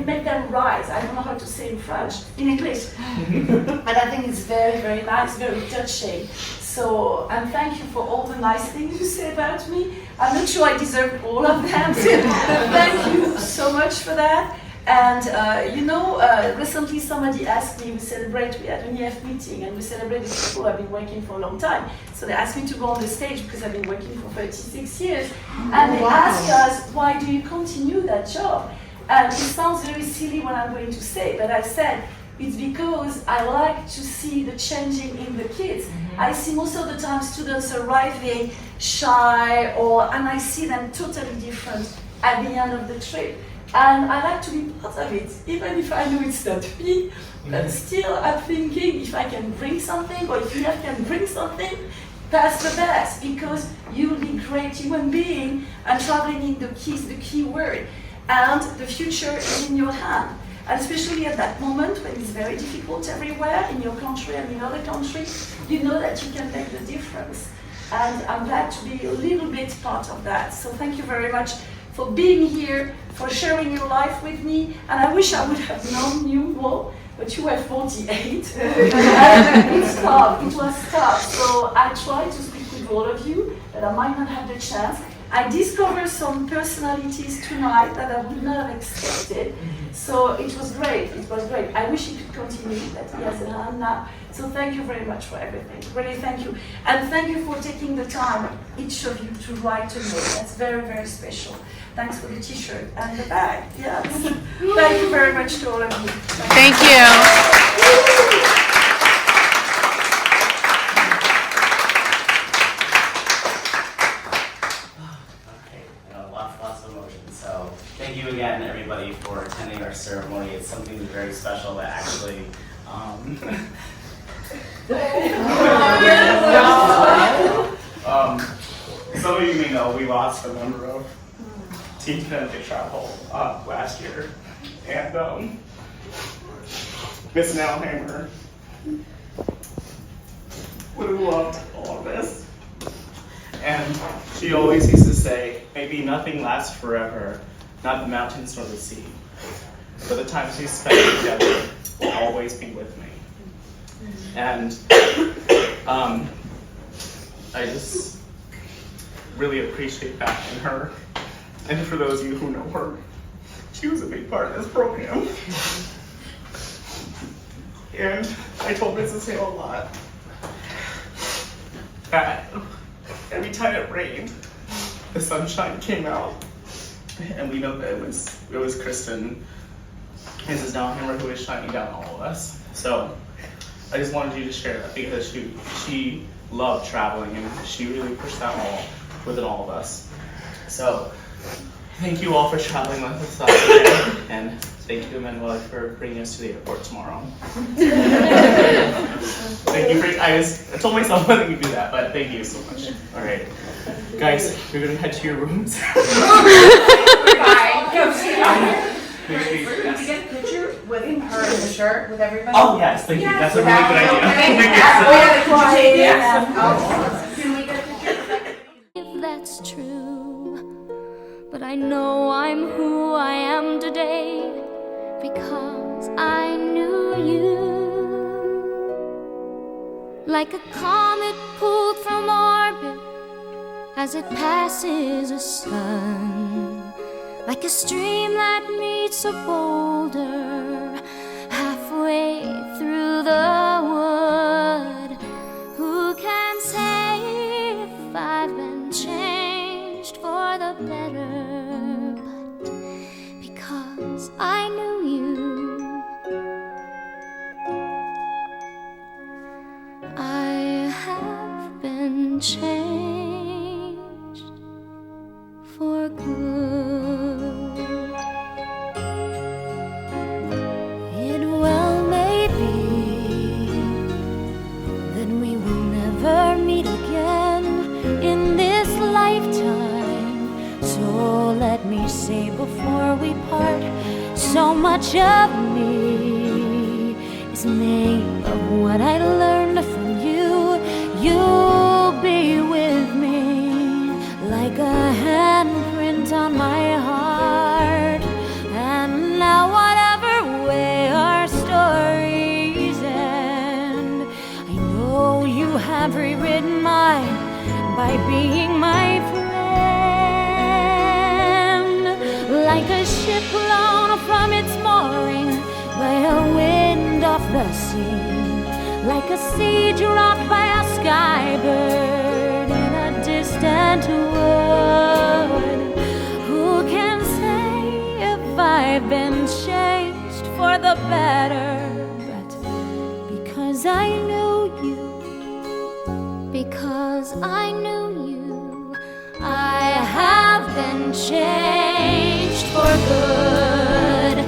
make them rise. I don't know how to say in French, in English. And I think it's very, very nice, very touching. So, and thank you for all the nice things you say about me. I'm not sure I deserve all of them, but thank you so much for that. And recently somebody asked me, we had an EF meeting and we celebrated people who have been working for a long time. So they asked me to go on the stage because I've been working for 36 years. And they asked us, why do you continue that job? And it sounds very silly what I'm going to say, but I said, it's because I like to see the changing in the kids. I see most of the time students arriving shy, and I see them totally different at the end of the trip. And I like to be part of it, even if I know it's not me, but still I'm thinking if I can bring something, or if you can bring something, that's the best, because you'll be great human being, and traveling in the key word. And the future is in your hand. And especially at that moment when it's very difficult everywhere, in your country and in other countries, you know that you can make the difference. And I'm glad to be a little bit part of that. So thank you very much for being here, for sharing your life with me. And I wish I would have known you more, but you were 48. It's tough, it was tough. So I tried to speak with all of you, but I might not have the chance. I discovered some personalities tonight that I would not have expected. So it was great. It was great. I wish it could continue, but he has a hand now. So thank you very much for everything. Really, thank you. And thank you for taking the time, each of you, to write to me. That's very, very special. Thanks for the t-shirt and the bag. Yes. Thank you very much to all of you. Thank you. Lots of emotions. So thank you again, everybody, for attending our ceremony. It's something very special that actually. Some of you may know we lost a member of Team Connecticut Travel last year, and Miss Nellhammer would have loved all of this. And she always used to say, maybe nothing lasts forever, not the mountains nor the sea. But the times we spent together will always be with me. And I just really appreciate that in her. And for those of you who know her, she was a big part of this program. And I told Mrs. Hale a lot that every time it rained, the sunshine came out, and we know that it was Kristen, Mrs. Nellhammer, who was shining down all of us. So I just wanted you to share that because she loved traveling and she really pushed that all within all of us. So thank you all for traveling with us today, and thank you, Emmanuel, for bringing us to the airport tomorrow. Thank you I told myself I wasn't going to do that, but thank you so much. All right. Guys, we're going to head to your rooms. Did you get a picture with her in the shirt with everybody? Oh, yes, thank you. That's a really good idea. Can we get a picture? If that's true, but I know I'm who I am today because I knew you. Like a comet pulled from orbit as it passes a sun, like a stream that meets a boulder halfway through the wood. Who can say if I've been changed for the better? But because I knew you, I have been changed for good. It well may be that we will never meet again in this lifetime. So let me say before we part, so much of me is made of what I learned from you. You'll be with me like a handprint on my heart. And now whatever way our stories end, I know you have rewritten mine by being my friend. Like a ship blown from its mooring by a wind off the sea, like a seed dropped by a skybird in a distant wood. Who can say if I've been changed for the better? But because I knew you, because I knew you, I have been changed for good.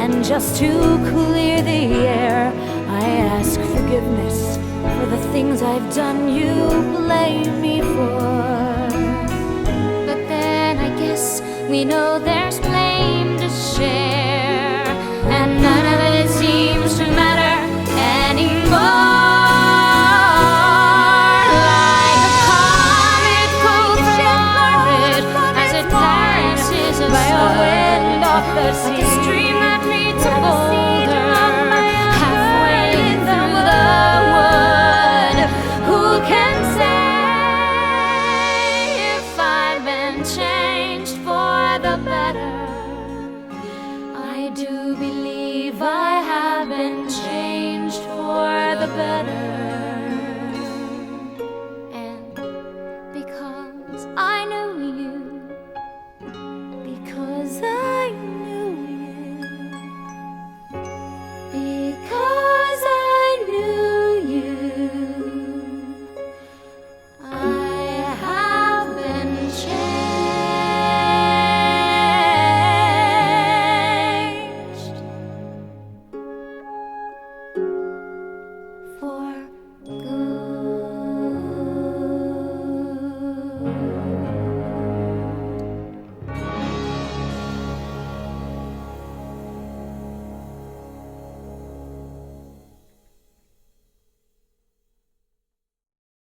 And just to clear the air, I ask forgiveness for the things I've done you blame me for. But then I guess we know there's blame to share, and none of it seems to matter anymore. Like a comet pulled from orbit as it passes by a wind off the sea, like a stream that meets a boulder halfway through the wood. Who can say if I've been changed matter.